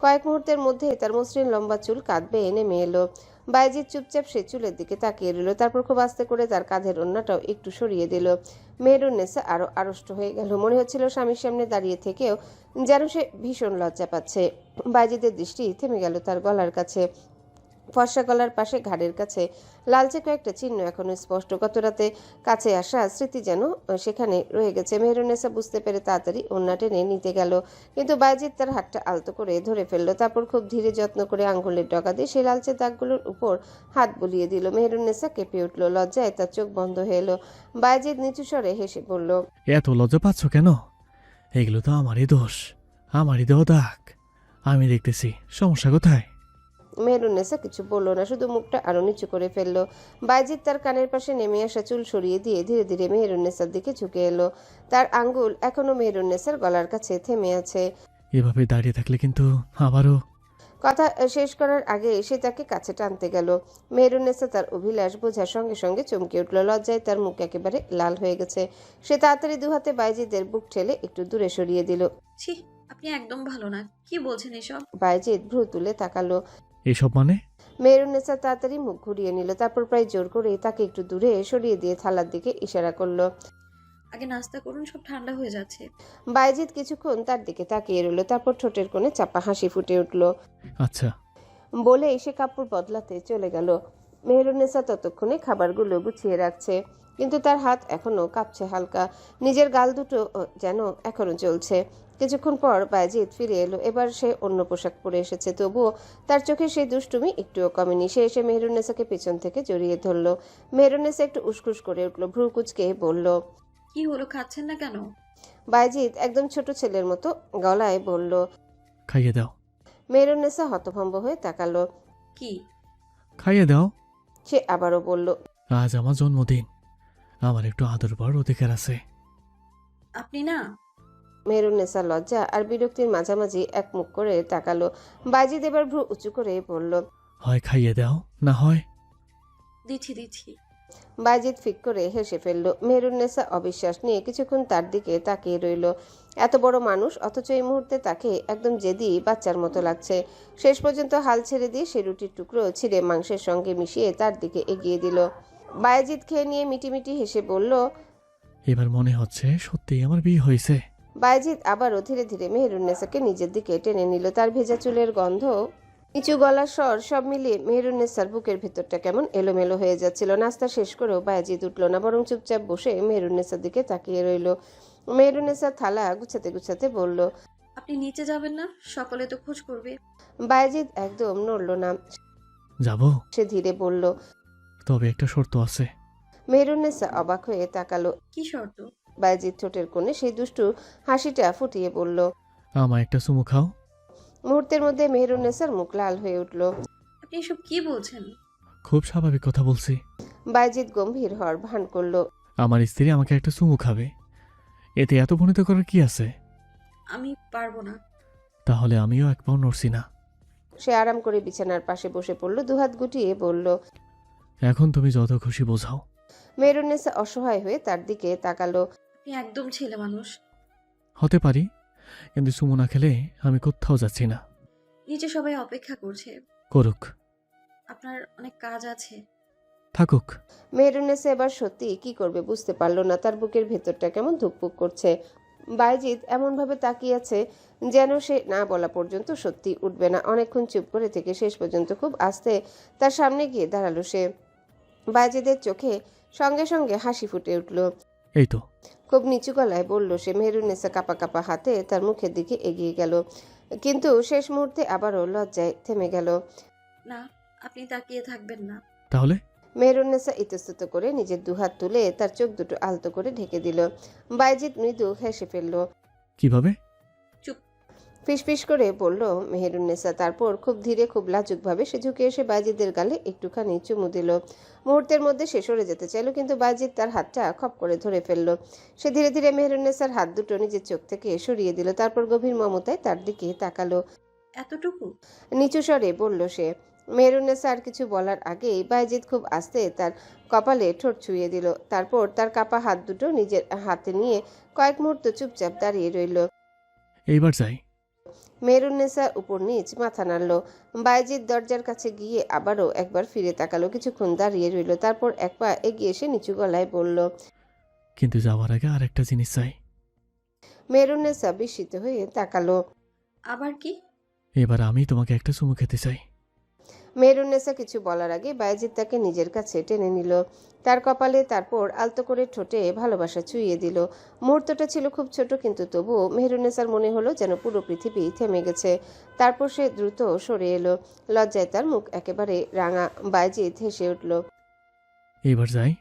Speaker 1: কয়েক মুহূর্তের মধ্যে তার মসৃণ লম্বা চুল কাঁধ বেয়ে নেমে এলো। বাইজিদ চুপচাপ সে চুলের দিকে তাকিয়ে রইল, তারপর খুব আস্তে করে তার কাঁধের ওড়নাটাও একটু সরিয়ে দিল। মেহেরুন্নেসা আরো আড়ষ্ট হয়ে গেল, মনে হচ্ছিল স্বামীর সামনে দাঁড়িয়ে থেকেও যেন সে ভীষণ লজ্জা পাচ্ছে। বাইজিদের দৃষ্টি থেমে গেল তার গলার কাছে, ফর্সা গলার পাশে ঘাড়ের কাছে লালচে কয়েকটা চিহ্ন এখনো স্পষ্ট। গত রাতে কাছে আসা স্মৃতি যেন সেখানে রয়ে গেছে। মেহেরুন্নেসা বুঝতে পেরে তাড়াতাড়ি ওড়না টেনে নিতে গেল, কিন্তু বাইজিদ তার হাতটা আলতো করে ধরে ফেললো। তারপর খুব ধীরে যত্ন করে আঙ্গুলের ডগা দিয়ে সেই লালচে দাগগুলোর উপর হাত বুলিয়ে দিল। মেহেরুন্নেসা কেঁপে উঠল, লজ্জায় তার চোখ বন্ধ হয়ে এলো। বাইজিদ নিচু স্বরে হেসে বলল,
Speaker 8: এত লজ্জা পাচ্ছ কেন? এগুলো তো আমারই দোষ, আমারই দেওয়া দাগ। আমি দেখতেছি, সমস্যা কোথায়?
Speaker 1: মেহেরুন্নেসা কিছু বলল না, শুধু মুখটা আরো নিচু করে ফেললো। বাইজিদ তার কানের পাশে নেমে আসা চুল সরিয়ে দিয়ে ধীরে ধীরে মেহেরুন্নেসার দিকে ঝুঁকে এলো। তার আঙ্গুল এখনো মেহেরুন্নেসার গলার কাছে থেমে আছে।
Speaker 8: এভাবে দাঁড়িয়ে থাকলে কিন্তু আবারও।
Speaker 1: কথা শেষ করার আগে সে তাকে কাছে টানতে গেল। মেহেরুন্নেসা তার অভিলাষ বোঝার সঙ্গে সঙ্গে চমকে উঠল, লজ্জায় তার মুখ একেবারে লাল হয়ে গেছে। সে তাড়াতাড়ি দুহাতে বাইজিদের বুক ঠেলে একটু দূরে সরিয়ে দিল।
Speaker 4: ছি, আপনি একদম ভালো না। কি বলছেন এসব?
Speaker 1: বাইজিদ ভ্রু তুলে তাকালো।
Speaker 8: এসব মানে?
Speaker 1: মেহেরুন্নেসা তাড়াতাড়ি মুখ ঘুরিয়ে নিল, তারপর প্রায় জোর করে তাকে একটু দূরে সরিয়ে দিয়ে থালার দিকে ইশারা করলো।
Speaker 4: আগে নাস্তা করুন, সব ঠান্ডা হয়ে যাচ্ছে।
Speaker 1: বাইজিদ কিছুক্ষণ তার দিকে তাকিয়ে রইল, তারপর ঠোঁটের কোণে চাপা হাসি ফুটে উঠল।
Speaker 8: আচ্ছা।
Speaker 1: বলেই সে কাপড় বদলাতে চলে গেল। মেহেরুন্নেসা ততক্ষণে খাবারগুলো গুছিয়ে রাখছে, কিন্তু তার হাত এখনো কাঁপছে হালকা, নিজের গাল দুটো যেন এখনো জ্বলছে। কিছুক্ষণ পর বাইজিদ ফিরে এলো, এবার সে অন্য পোশাক পরে এসেছে, তবুও তার চোখে সেই দুষ্টুমি একটুও কমেনি। সে এসে মেহেরুন্নেসাকে পেছন থেকে জড়িয়ে ধরলো। মেহেরুন্নেসা একটু উসখুস করে উঠল, ভ্রু কুঁচকে বলল,
Speaker 4: কি হলো, খাচ্ছেন না কেন?
Speaker 1: বাইজিদ একদম ছোট ছেলের মতো গলায় বলল।
Speaker 8: খাইয়ে দাও।
Speaker 1: মেহেরুন্নেসা হতভম্ব হয়ে তাকালো।
Speaker 4: কি?
Speaker 8: খাইয়ে দাও।
Speaker 1: সে আবারও বলল,
Speaker 8: আজ আমার জন্মদিন, আমার একটু আদর পাওয়ার অধিকার আছে।
Speaker 4: আপনি না।
Speaker 1: মেহেরুন্নেসা লজ্জা আর বিরক্তির মাঝামাঝি এক মুখ করে তাকালো। বাইজিদ এবার ভ্রু উঁচু করে বলল,
Speaker 8: হয় খাইয়ে দাও, না হয়।
Speaker 4: দিচ্ছি দিচ্ছি।
Speaker 1: বাইজিদ ফিক করে হেসে ফেলল। মেহেরুন্নেসা অবিশ্বাস নিয়ে কিছুক্ষণ তার দিকে তাকিয়ে রইল। এত বড় মানুষ, অথচ এই মুহূর্তে তাকে একদম জেদি বাচ্চার মতো লাগছে। শেষ পর্যন্ত হাল ছেড়ে দিয়ে সে রুটির টুকরো ছিঁড়ে মাংসের সঙ্গে মিশিয়ে তার দিকে এগিয়ে দিল। বাইজিদ খেয়ে নিয়ে মিটিমিটি হেসে বলল,
Speaker 8: এবার মনে হচ্ছে সত্যিই আমার বিয়ে হয়েছে।
Speaker 1: বাইজিদ আবারও ধীরে ধীরে মেহেরুন্নেসাকে নিজের দিকে টেনে নিল। তার ভেজা চুলের গন্ধ, নিচু গলার স্বর সব মিলিয়ে মেহেরুন্নেসার বুকের ভেতরটা কেমন এলোমেলো হয়ে যাচ্ছিল। নাস্তা শেষ করেও বাইজিদ উঠল না, বরং চুপচাপ বসে মেহেরুন্নেসার দিকে তাকিয়ে রইল। মেহেরুন্নেসা থালা গুছাতে গুছাতে বলল,
Speaker 4: আপনি নিচে যাবেন না? সকলে তো খোঁজ করবে।
Speaker 1: বাইজিদ একদম নড়ল না।
Speaker 8: যাব,
Speaker 1: সে ধীরে বলল।
Speaker 8: তবে একটা শর্ত আছে।
Speaker 1: মেহেরুন্নেসা অবাক হয়ে তাকালো।
Speaker 4: কি শর্ত?
Speaker 1: বাইজিদ ঠোঁটের কোণে সেই দুষ্টু হাসিটা ফুটিয়ে বলল।
Speaker 8: আমায় একটা চুমু খাও।
Speaker 1: মুহূর্তের মধ্যে মেহেরুন্নেসার মুখ লাল হয়ে উঠল।
Speaker 4: আপনি এসব কি বলছেন?
Speaker 8: খুব স্বাভাবিক কথা বলছি।
Speaker 1: বাইজিদ গম্ভীর হওয়ার ভান করল।
Speaker 8: আমার স্ত্রী আমাকে একটা চুমু খাবে, এতে এত ভনিত করার কি আছে?
Speaker 4: আমি পারবো না।
Speaker 8: তাহলে আমিও এক পাও নড়ছি না।
Speaker 1: সে আরাম করে বিছানার পাশে বসে পড়ল, দুহাত গুটিয়ে বলল।
Speaker 8: এখন তুমি যত খুশি বোঝাও।
Speaker 1: মেহেরুন্নেসা অসহায় হয়ে তার দিকে তাকালো।
Speaker 4: আপনি একদম ছেলে মানুষ।
Speaker 8: হতে পারি, কিন্তু চুমু না খেলে আমি কোথাও যাচ্ছি না।
Speaker 4: নিচে সবাই অপেক্ষা করছে।
Speaker 8: করুক,
Speaker 4: আপনার অনেক কাজ আছে।
Speaker 8: থাকুক।
Speaker 1: মেহেরুন্নেসা এবার সত্যি কি করবে বুঝতে পারল না। তার বুকের ভেতরটা কেমন ধুকপুক করছে। বাইজিদ এমনভাবে তাকিয়ে আছে যেন সে না বলা পর্যন্ত সত্যি উঠবে না। অনেকক্ষণ চুপ করে থেকে শেষ পর্যন্ত খুব আস্তে তার সামনে গিয়ে দাঁড়ালো সে। বাইজিদের চোখে সঙ্গে সঙ্গে হাসি ফুটে উঠল।
Speaker 8: এই তো।
Speaker 1: খুব নিচু গলায় বলল সে। মেহেরুন্নেসা কাঁপা কাঁপা হাতে তার মুখের দিকে এগিয়ে গেল, কিন্তু শেষ মুহূর্তে আবারও লজ্জায় থেমে গেল।
Speaker 4: না, আপনি তাকিয়ে থাকবেন না।
Speaker 8: তাহলে?
Speaker 1: মেহেরুন্নেসা ইতস্তত করে নিজের দুহাত তুলে তার চোখ দুটো আলতো করে ঢেকে দিল। বাইজিদ মৃদু হেসে ফেলল।
Speaker 8: কিভাবে?
Speaker 4: চুপ।
Speaker 1: ফিসফিস করে বলল মেহেরুন্নেসা। তারপর খুব ধীরে খুব লাজুকভাবে সে ঝুঁকে এসে বাইজিদের গালে একটুখানি চুমু দিল। মুহূর্তের মধ্যে সে সরে যেতে চাইল, কিন্তু বাইজিদ তার হাতটা খপ করে ধরে ফেলল। সে ধীরে ধীরে মেহেরুন্নেসার হাত দুটো নিজের চোখ থেকে সরিয়ে দিল, তারপর গভীর মমতায় তার দিকে তাকালো।
Speaker 4: এতটুকু?
Speaker 1: নিচু স্বরে বলল সে। মেহরুন্নেসা আর কিছু বলার আগেই বাইজিদ খুব আস্তে তার কপালে ঠোঁট ছুঁয়ে দিল। তারপর তার কাপা হাত দুটো নিজের হাতে নিয়ে কয়েক মুহূর্ত চুপচাপ দাঁড়িয়ে রইল।
Speaker 8: এইবার যাই।
Speaker 1: মেহরুন্নেসা উপর নিচ মাথা নাড়ল। বাইজিদ দরজার কাছে গিয়ে আবারও একবার ফিরে তাকালো, কিছুক্ষণ দাঁড়িয়ে রইল। তারপর এক পা এগিয়ে এসে নিচু গলায় বলল।
Speaker 8: কিন্তু যাওয়ার আগে আরেকটা জিনিস চাই।
Speaker 1: মেহরুন্নেসা বিস্মিত হয়ে তাকালো।
Speaker 4: আবার কি?
Speaker 8: এবার আমি তোমাকে একটা চুমু খেতে চাই।
Speaker 1: মেহরুন্নেসা কিছু বলার আগে বায়েজিদ তাকে নিজের কাছে টেনে নিল, তার কপালে, তারপর আলতো করে ঠোঁটে ভালোবাসা ছুঁয়ে দিল। মুহূর্তটা ছিল খুব ছোট, কিন্তু তবুও মেহরুন্নেসার মনে হলো যেন পুরো পৃথিবী থেমে গেছে। তারপর সে দ্রুত সরে এলো। লজ্জায় তার মুখ একেবারে রাঙা। বায়েজিদ হেসে উঠল।
Speaker 8: এইবার যাই।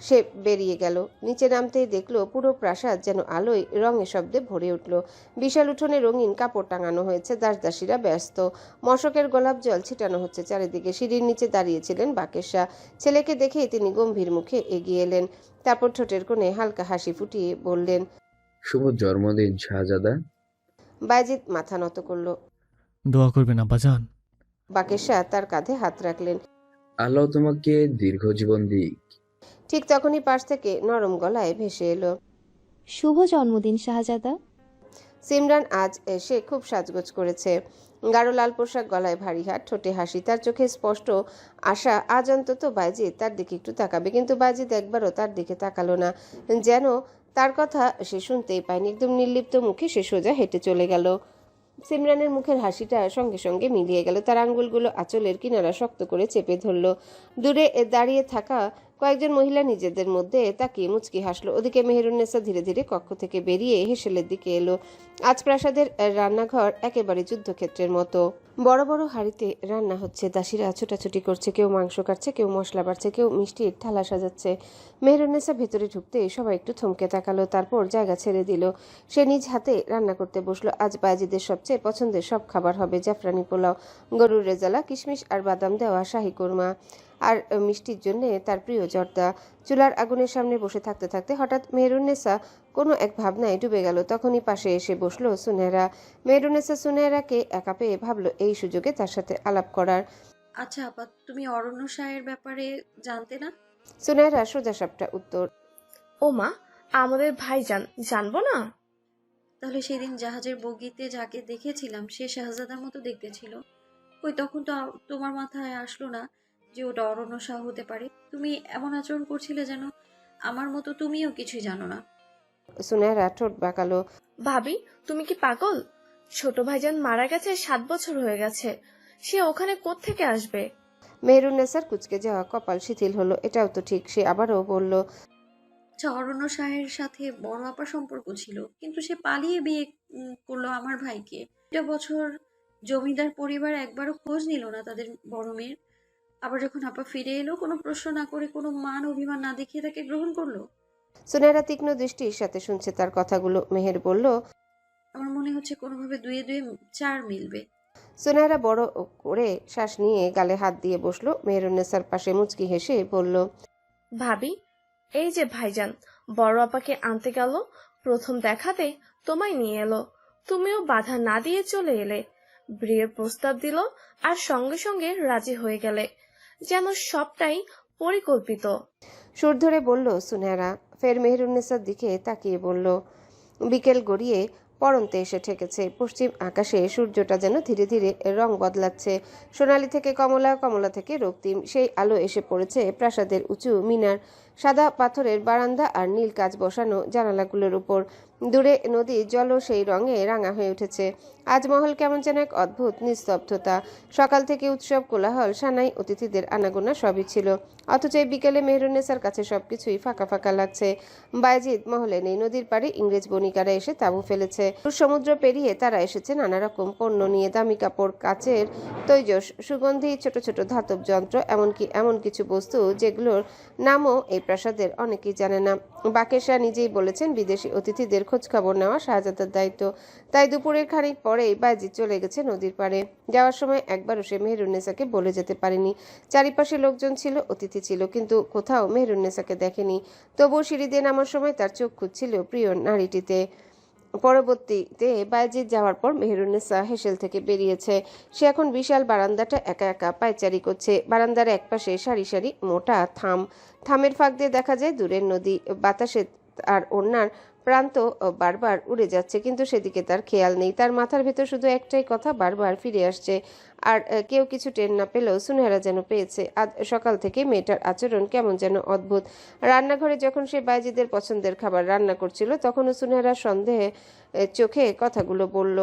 Speaker 1: সে বেরিয়ে গেল। নিচে নামতেই দেখলো পুরো প্রাসাদ যেন আলোয় রঙে শব্দে ভরে উঠল। বিশাল উঠোনে রঙিন কাপড় টাঙানো হয়েছে, দাসদাসীরা ব্যস্ত। মশকের গোলাপ জল ছিটানো হচ্ছে চারিদিকে। সিঁড়ির নিচে দাঁড়িয়েছিলেন বাকের শাহ। ছেলেকে দেখেই তিনি গম্ভীর মুখে এগিয়ে এলেন। তারপর ঠোঁটের কোণে হালকা হাসি ফুটিয়ে বললেন,
Speaker 9: শুভ জন্মদিন শাহজাদা।
Speaker 1: বায়েজিদ মাথা নত করল।
Speaker 8: দোয়া করবেন আব্বাজান।
Speaker 1: বাকের শাহ তার কাঁধে হাত রাখলেন।
Speaker 9: আল্লাহ তোমাকে দীর্ঘ জীবন দিক।
Speaker 1: ঠিক তখনই পাশ থেকে নরম গলায় ভেসে এলো,
Speaker 10: শুভ জন্মদিন শাহজাদা।
Speaker 1: সিমরান আজ এসে খুব সাজগোজ করেছে। গাঢ় লাল পোশাক, গলায় ভারী হাত, ঠোঁটে হাসি। তার চোখে স্পষ্ট আশা আজ অন্তত বায়েজিদ তার দিকে একটু তাকাবে। কিন্তু বায়েজিদ একবারও তার দিকে তাকালো না, যেন তার কথা সে শুনতেই পায়নি। একদম নির্লিপ্ত মুখে সে সোজা হেঁটে চলে গেল। সিমরানের মুখের হাসিটা সঙ্গে সঙ্গে মিলিয়ে গেল। তার আঙ্গুলগুলো আঁচলের কিনারা শক্ত করে চেপে ধরল। দূরে দাঁড়িয়ে থাকা কয়েকজন মহিলা নিজেদের মধ্যে তাকিয়ে মুচকি হাসলো। ওদিকে মেহেরুন্নেসা ধীরে ধীরে কক্ষ থেকে বেরিয়ে হেসেলের দিকে এলো। আজ প্রাসাদের রান্নাঘর একেবারে যুদ্ধক্ষেত্রের মতো। বড় বড় হাঁড়িতে রান্না হচ্ছে, দাসীরা ছোটাছুটি করছে, কেউ মাংস কাটছে, কেউ মশলা বাড়ছে, কেউ মিষ্টির থালা সাজাচ্ছে। মেহেরুন্নেসা ভেতরে ঢুকতে সবাই একটু থমকে তাকালো, তারপর জায়গা ছেড়ে দিল। সে নিজ হাতে রান্না করতে বসলো। আজ বায়েজিদের সবচেয়ে পছন্দের সব খাবার হবে। জাফরানি পোলাও, গরুর রেজালা, কিশমিশ আর বাদাম দেওয়া শাহী কোরমা, আর মিষ্টির জন্য তার প্রিয় জর্দা। চুলার আগুনের সামনে বসে থাকতে থাকতে হঠাৎ মেহেরুন্নেসা কোনো এক ভাবনায় ডুবে গেল। তখনই পাশে এসে বসলো সুনেহরা। মেহেরুন্নেসা সুনেহরাকে একা পেয়ে ভাবলো এই সুযোগে তার সাথে আলাপ করার।
Speaker 4: আচ্ছা আপা, তুমি অরণ্য শাহের ব্যাপারে জানতে না?
Speaker 1: সুনেহরা সোজাসাপটা উত্তর,
Speaker 7: ও মা, আমাদের ভাইজান, জানবো না?
Speaker 4: তাহলে সেদিন জাহাজের বগিতে যাকে দেখেছিলাম সে শাহজাদার মতো দেখতে ছিল। কই, তখন তো তোমার মাথায় আসলো না যে ওটা অরণ্য শাহ হতে পারে? তুমি এমন আচরণ করছিলে যেন আমার মতো তুমিও কিছুই জানো না।
Speaker 1: সুনেহরা ঠোঁট বাঁকালো।
Speaker 7: ভাবি, তুমি কি পাগল? ছোট ভাইজান মারা গেছে 7 বছর হয়ে গেছে, সে ওখানে কোত্থেকে আসবে?
Speaker 1: মেহেরুন্নেসার কুচকে যাওয়া কপাল শিথিল হলো। এটাও তো ঠিক। সে আবারও বলল,
Speaker 4: আচ্ছা, অরণ্য শাহের সাথে বড় আপা সম্পর্ক ছিল, কিন্তু সে পালিয়ে বিয়ে করলো আমার ভাইকে। 2 বছর জমিদার পরিবার একবারও খোঁজ নিল না তাদের বড় মেয়ের। আবার যখন আপা ফিরে এলো, কোনো প্রশ্ন না করে, কোনো মান অভিমান না দেখিয়ে তাকে গ্রহণ করলো।
Speaker 1: সুনেহরা তীক্ষ্ণ দৃষ্টির সাথে শুনছে তার কথাগুলো। মেহের বলল,
Speaker 4: আমার মনে হচ্ছে কোনোভাবে 2 এ 2 4 মিলবে।
Speaker 1: সুনেহরা বড় করে শ্বাস নিয়ে গালে হাত দিয়ে বসলো। মেহেরুন্নেসার পাশে মুচকি হেসে বলল,
Speaker 7: ভাবি, এই যে ভাইজান বড় আপাকে আনতে গেল, প্রথম দেখাতে তোমায় নিয়ে এলো, তুমিও বাধা না দিয়ে চলে এলে, বিয়ের প্রস্তাব দিল, আর সঙ্গে সঙ্গে রাজি হয়ে গেলে, যেন সবটাই পরিকল্পিত।
Speaker 1: সুর ধরে বলল সুনেহরা। ফের মেহেরুন্নেসার দিকে তাকিয়ে বলল, বিকেল গড়িয়ে পড়ন্তে এসে ঠেকেছে। পশ্চিম আকাশে সূর্যটা যেন ধীরে ধীরে রং বদলাচ্ছে। সোনালি থেকে কমলা, কমলা থেকে রক্তিম। সেই আলো এসে পড়েছে প্রাসাদের উঁচু মিনার, সাদা পাথরের বারান্দা আর নীল কাচ বসানো জানালাগুলোর উপর। দূরে নদীর জলও সেই রঙে রাঙা হয়ে উঠেছে। আজ মহল কেমন যেন এক অদ্ভুত নিস্তব্ধতা। সকাল থেকে উৎসব, কোলাহল, সানাই, অতিথিদের আনাগোনা সবই ছিল, অথচ এই বিকেলে মেহেরুন্নেসার কাছে সবকিছুই ফাঁকা ফাঁকা লাগছে। বায়েজিদ মহলে নেই। নদীর পাড়ে ইংরেজ বণিকারা এসে তাঁবু ফেলেছে। সমুদ্র পেরিয়ে তারা এসেছে নানা রকম পণ্য নিয়ে, দামি কাপড়, কাচের তৈজস, সুগন্ধি, ছোট ছোট ধাতব যন্ত্র, এমনকি এমন কিছু বস্তু যেগুলোর নামও এই প্রাসাদের অনেকেই জানে না। বাকের শাহ নিজেই বলেছেন বিদেশি অতিথিদের খোঁজ খবর নেওয়া শাহজাদার দায়িত্ব। তাই দুপুরের খানিক পরেই বায়েজিদ চলে গেছে নদীর পাড়ে। যাওয়ার সময় একবারও সে মেহেরুন্নেসাকে বলে যেতে পারেনি। চারিপাশে লোকজন ছিল, অতিথি ছিল, কিন্তু কোথাও মেহেরুন্নেসাকে দেখেনি। তবুও সিঁড়ি দিয়ে নামার সময় তার চোখ খুঁজছিল প্রিয় নারীটিতে। পরবর্তীতে বাইজিদ যাওয়ার পর মেহেরুন্নেসা হেসেল থেকে বেরিয়েছে। সে এখন বিশাল বারান্দাটা একা একা পায়চারি করছে। বারান্দার একপাশে সারি সারি মোটা থামের ফাঁক দিয়ে দেখা যায় দূরের নদী। বাতাসে আর ওড়নার প্রান্ত বারবার উড়ে যাচ্ছে, কিন্তু সেদিকে তার খেয়াল নেই। তার মাথার ভেতর শুধু একটাই কথা বারবার ফিরে আসছে। আর কেউ কিছু টের না পেলেও সুনেহরা যেন পেয়েছে। আজ সকাল থেকে মেয়েটার আচরণ কেমন যেন অদ্ভুত। রান্নাঘরে যখন সে বাইজিদের পছন্দের খাবার রান্না করছিল, তখনও সুনেহরা সন্দেহে চোখে কথাগুলো বলল।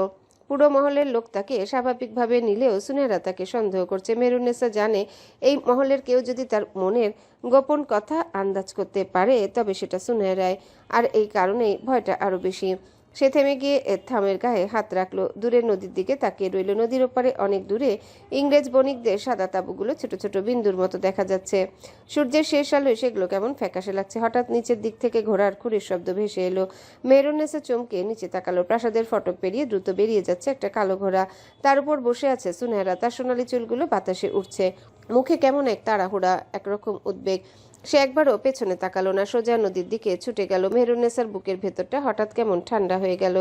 Speaker 1: পুরো মহলের লোক তাকে স্বাভাবিকভাবে নিলেও সুনেহরা তাকে সন্দেহ করছে। মেহেরুন্নেসা জানে এই মহলের কেউ যদি তার মনের গোপন কথা আন্দাজ করতে পারে তবে সেটা সুনেহরাই। আর এই কারণেই ভয়টা আরো বেশি। সে থেমে গিয়ে থামের গায়ে হাত রাখলো। দূরের নদীর দিকে তাকিয়ে রইল। নদীর ওপারে অনেক দূরে ইংরেজ বণিকদের সাদা তাঁবুগুলো ছোট ছোট বিন্দুর মতো দেখা যাচ্ছে। সূর্যের শেষ আলোয় সেগুলো কেমন ফ্যাকাশে লাগছে। হঠাৎ নিচের দিক থেকে ঘোড়ার খুঁড়ির শব্দ ভেসে এলো। মেহেরুন্নেসা চমকে নিচে তাকালো। প্রাসাদের ফটক পেরিয়ে দ্রুত বেরিয়ে যাচ্ছে একটা কালো ঘোড়া। তার উপর বসে আছে সুনেহরা। তার সোনালি চুলগুলো বাতাসে উঠছে। মুখে কেমন এক তাড়াহুড়া, একরকম উদ্বেগ। সে একবারও পেছনে তাকালো না, সোজা নদীর দিকে ছুটে গেল। মেহেরুন্নেসার বুকের ভেতরটা হঠাৎ কেমন ঠান্ডা হয়ে গেল।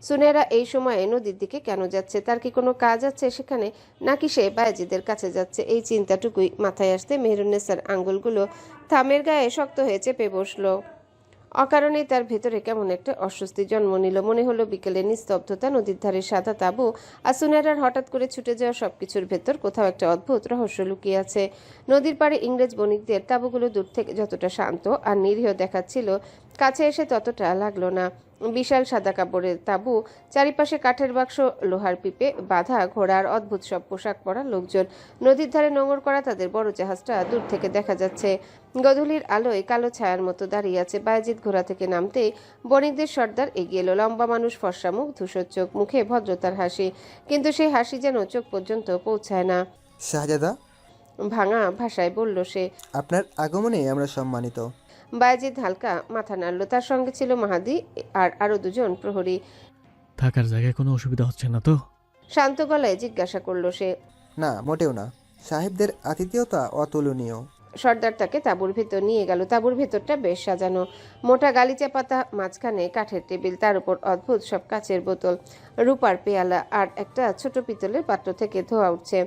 Speaker 1: সুনেহরা এই সময়ে নদীর দিকে কেন যাচ্ছে? তার কি কোনো কাজ আছে সেখানে, নাকি সে বায়েজিদের কাছে যাচ্ছে? এই চিন্তাটুকুই মাথায় আসতে মেহেরুন্নেসার আঙ্গুলগুলো থামের গায়ে শক্ত হয়ে চেপে বসলো। অকারণেই তার ভেতরে কেমন একটা অস্বস্তি জন্ম নিল। মনে হলো বিকেলের নিস্তব্ধতা, নদীর ধারে সাদা তাঁবু আর সুনেহরার হঠাৎ করে ছুটে যাওয়া সবকিছুর ভেতর কোথাও একটা অদ্ভুত রহস্য লুকিয়ে আছে। নদীর পাড়ে ইংরেজ বণিকদের তাঁবুগুলো দূর থেকে যতটা শান্ত আর নিরীহ দেখাচ্ছিল, কাছে এসে ততটা লাগলো না। বিশাল সাদা কাপড়ের তাঁবু, চারিপাশে কাঠের বাক্স, লোহার পিপে বাঁধা ঘোড়ার অদ্ভুত সব পোশাক পরা লোকজন। নদীর ধারে নোঙর করা তাদের বড় জাহাজটা দূর থেকে দেখা যাচ্ছে। গধূলির আলোয় কালো ছায়ার মতো দাঁড়িয়ে আছে। বায়েজিদ ঘোড়া থেকে নামতেই বণিকদের সর্দার এগিয়ে এলো। লম্বা মানুষ, ফর্সা মুখ, ধূসর চোখ, মুখে ভদ্রতার হাসি, কিন্তু সেই হাসি যেন চোখ পর্যন্ত পৌঁছায় না।
Speaker 11: শাহজাদা,
Speaker 1: ভাঙা ভাষায় বলল সে।
Speaker 11: আপনার আগমনে আমরা সম্মানিত।
Speaker 1: বায়েজিদ হালকা মাথা নাড়ল। তার সঙ্গে ছিল মাহাদি আর আরো দুজন প্রহরী।
Speaker 8: থাকার জায়গায় কোনো অসুবিধা হচ্ছে না তো?
Speaker 1: শান্ত গলায় জিজ্ঞাসা করল সে।
Speaker 11: না, মোটেও না। সাহেবদের আতিথেয়তা অতুলনীয়।
Speaker 1: সর্দার তাকে তাঁবুর ভেতর নিয়ে গেল। তাঁবুর ভেতরটা বেশ সাজানো। মোটা গালিচা পাতা, মাঝখানে কাঠের টেবিল, তার উপর অদ্ভুত সব কাচের বোতল, রূপার পেয়ালা আর একটা ছোট পিতলের পাত্র থেকে ধোয়া উঠছে।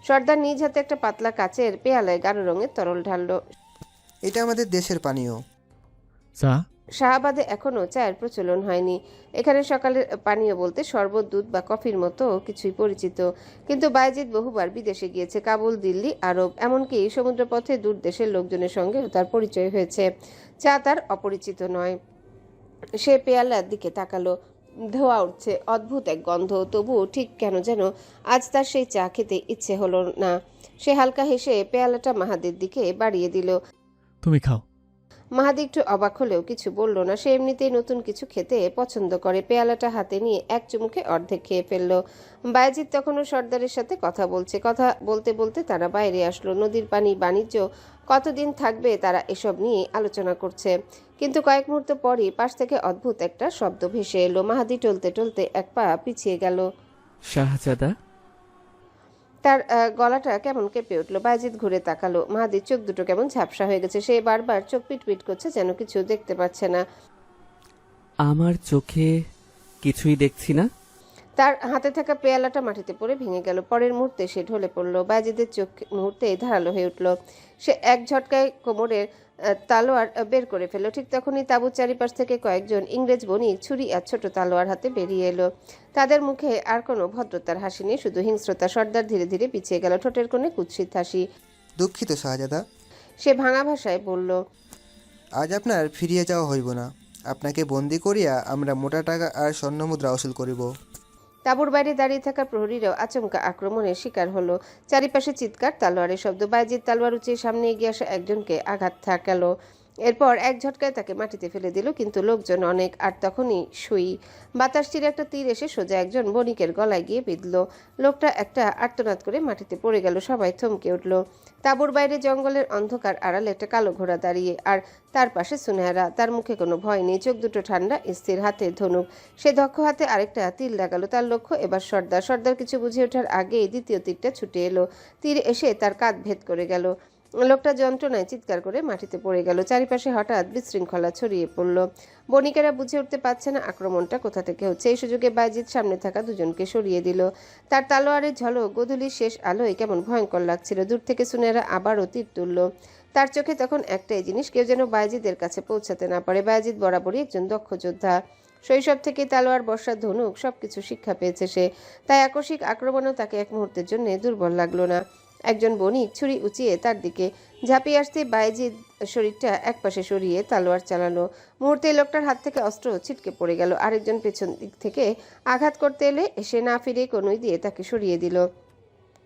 Speaker 1: সর্দার নিজ হাতে একটা পাতলা কাচের পেয়ালায় গাঢ় রঙের তরল ঢালল।
Speaker 11: এটা আমাদের দেশের পানীয়।
Speaker 8: চা?
Speaker 1: শাহাবাদে এখনো চায়ের প্রচলন হয়নি। এখানে সকালের পানীয় বলতে শরবত, দুধ বা কফির মতো কিছুই পরিচিত। কিন্তু বায়েজিদ বহুবার বিদেশে গিয়েছে, কাবুল, দিল্লি, আরব, এমনকি সমুদ্রপথে দূর দেশের লোকজনের সঙ্গেও তার পরিচয় হয়েছে। চা তার অপরিচিত নয়। সে পেয়ালার দিকে তাকালো। ধোয়া উঠছে, অদ্ভুত এক গন্ধ। তবুও ঠিক কেন যেন আজ তার সেই চা খেতে ইচ্ছে হলো না। সে হালকা হেসে পেয়ালাটা মাহাদির দিকে বাড়িয়ে দিল।
Speaker 8: তুমি খাও।
Speaker 1: মাহাদি একটু অবাক হলেও কিছু বলল না। সে এমনিতেই নতুন কিছু খেতে পছন্দ করে। পেয়ালাটা হাতে নিয়ে এক চুমুকে অর্ধেক খেয়ে ফেলল। বায়েজিদ তখনও সর্দারের সাথে কথা বলছে। কথা বলতে বলতে তারা বাইরে আসলো। নদীর পানি, বাণিজ্য, কতদিন থাকবে তারা এসব নিয়ে আলোচনা করছে। কিন্তু কয়েক মুহূর্ত পরই পাশ থেকে অদ্ভুত একটা শব্দ ভেসে এলো। মাহাদি টলতে টলতে এক পা পিছিয়ে গেল।
Speaker 12: শাহজাদা।
Speaker 1: তার গলাটা কেমন কেঁপে উঠলো। বায়েজিদ ঘুরে তাকালো। মাহাদির চোখ দুটো কেমন ঝাপসা হয়ে গেছে। সে বারবার চোখ পিটপিট করছে, যেন কিছু দেখতে পাচ্ছে না।
Speaker 12: আমার চোখে কিছুই দেখছি না।
Speaker 1: তার হাতে থাকা পেয়ালাটা মাটিতে পড়ে ভেঙে গেল। পরের মুহূর্তে সে ঢলে পড়ল। বায়েজিদের চোখ মুহূর্তেই ধারালো হয়ে উঠল। সে এক ঝটকায় কোমরের তালোয়ার বের করে ফেলল। ঠিক তখনই তাঁবুর চারিপাশ থেকে কয়েকজন ইংরেজ বণিক ছুরি আর ছোট তালোয়ার হাতে বেরিয়ে এলো। তাদের মুখে আর কোনো ভদ্রতার হাসি নেই, শুধু হিংস্রতা। সর্দার ধীরে ধীরে পিছিয়ে গেল, ঠোঁটের কোণে কুৎসিত হাসি।
Speaker 11: দুঃখিত শাহজাদা,
Speaker 1: সে ভাঙা ভাষায় বলল।
Speaker 11: আজ আপনার ফিরিয়ে যাওয়া হইব না। আপনাকে বন্দি করিয়া আমরা মোটা টাকা আর স্বর্ণমুদ্রা অসুল করিব।
Speaker 1: তাঁবুর বাইরে দাঁড়িয়ে থাকা প্রহরীরাও আচমকা আক্রমণের শিকার হলো। চারিপাশে চিৎকার, তালোয়ারের শব্দ। বায়েজিদ তালোয়ার উঁচিয়ে সামনে এগিয়ে আসা একজনকে আঘাত ঠাকালো। এরপর এক ঝটকায় তাকে মাটিতে ফেলে দিল। কিন্তু লোকজন অনেক, আর তখনই সুই বাতাস চিরে একটা তীর এসে সোজা একজন বণিকের গলায় গিয়ে বিঁধল। লোকটা একটা আর্তনাদ করে মাটিতে পড়ে গেল। সবাই থমকে উঠল। তাঁবুর বাইরে জঙ্গলের অন্ধকার আড়ালে একটা কালো ঘোড়া দাঁড়িয়ে, আর তার পাশে সুনেহরা। তার মুখে কোনো ভয় নেই, চোখ দুটো ঠান্ডা, স্থির, হাতে ধনুক। সে দক্ষ হাতে আরেকটা তীর লাগালো। তার লক্ষ্য এবার সর্দার। সর্দার কিছু বুঝে ওঠার আগেই দ্বিতীয় তীরটা ছুটে এলো। তীর এসে তার কাঁধ ভেদ করে গেল। লোকটা যন্ত্রণায় চিৎকার করে মাটিতে পড়ে গেল। চারিপাশে হঠাৎ বিশৃঙ্খলা ছড়িয়ে পড়ল। বণিকেরা বুঝে উঠতে পারছে না আক্রমণটা কোথা থেকে হচ্ছে। এই সুযোগে বাইজিদ সামনে থাকা দুজনকে সরিয়ে দিল। তার তালোয়ারের ঝলক গোধূলির শেষ আলোয় কেমন ভয়ঙ্কর লাগছিল। দূর থেকে সুনেরা আবারও তীর তুলল। তার চোখে তখন একটাই জিনিস, কেউ যেন বাইজিদের কাছে পৌঁছাতে না পারে। বাইজিদ বরাবরই একজন দক্ষ যোদ্ধা। শৈশব থেকে তালোয়ার, বর্ষা, ধনুক সবকিছু শিক্ষা পেয়েছে সে। তাই আকস্মিক আক্রমণও তাকে এক মুহূর্তের জন্য দুর্বল লাগলো না। একজন বণিক ছুরি উঁচিয়ে তার দিকে ঝাঁপিয়ে আসতে বাইজিদ শরীরটা একপাশে সরিয়ে তালোয়ার চালালো। মুহূর্তে লোকটার হাত থেকে অস্ত্র ছিটকে পড়ে গেল। আরেকজন পেছন দিক থেকে আঘাত করতে এলে সে না ফিরে কনুই দিয়ে তাকে সরিয়ে দিল।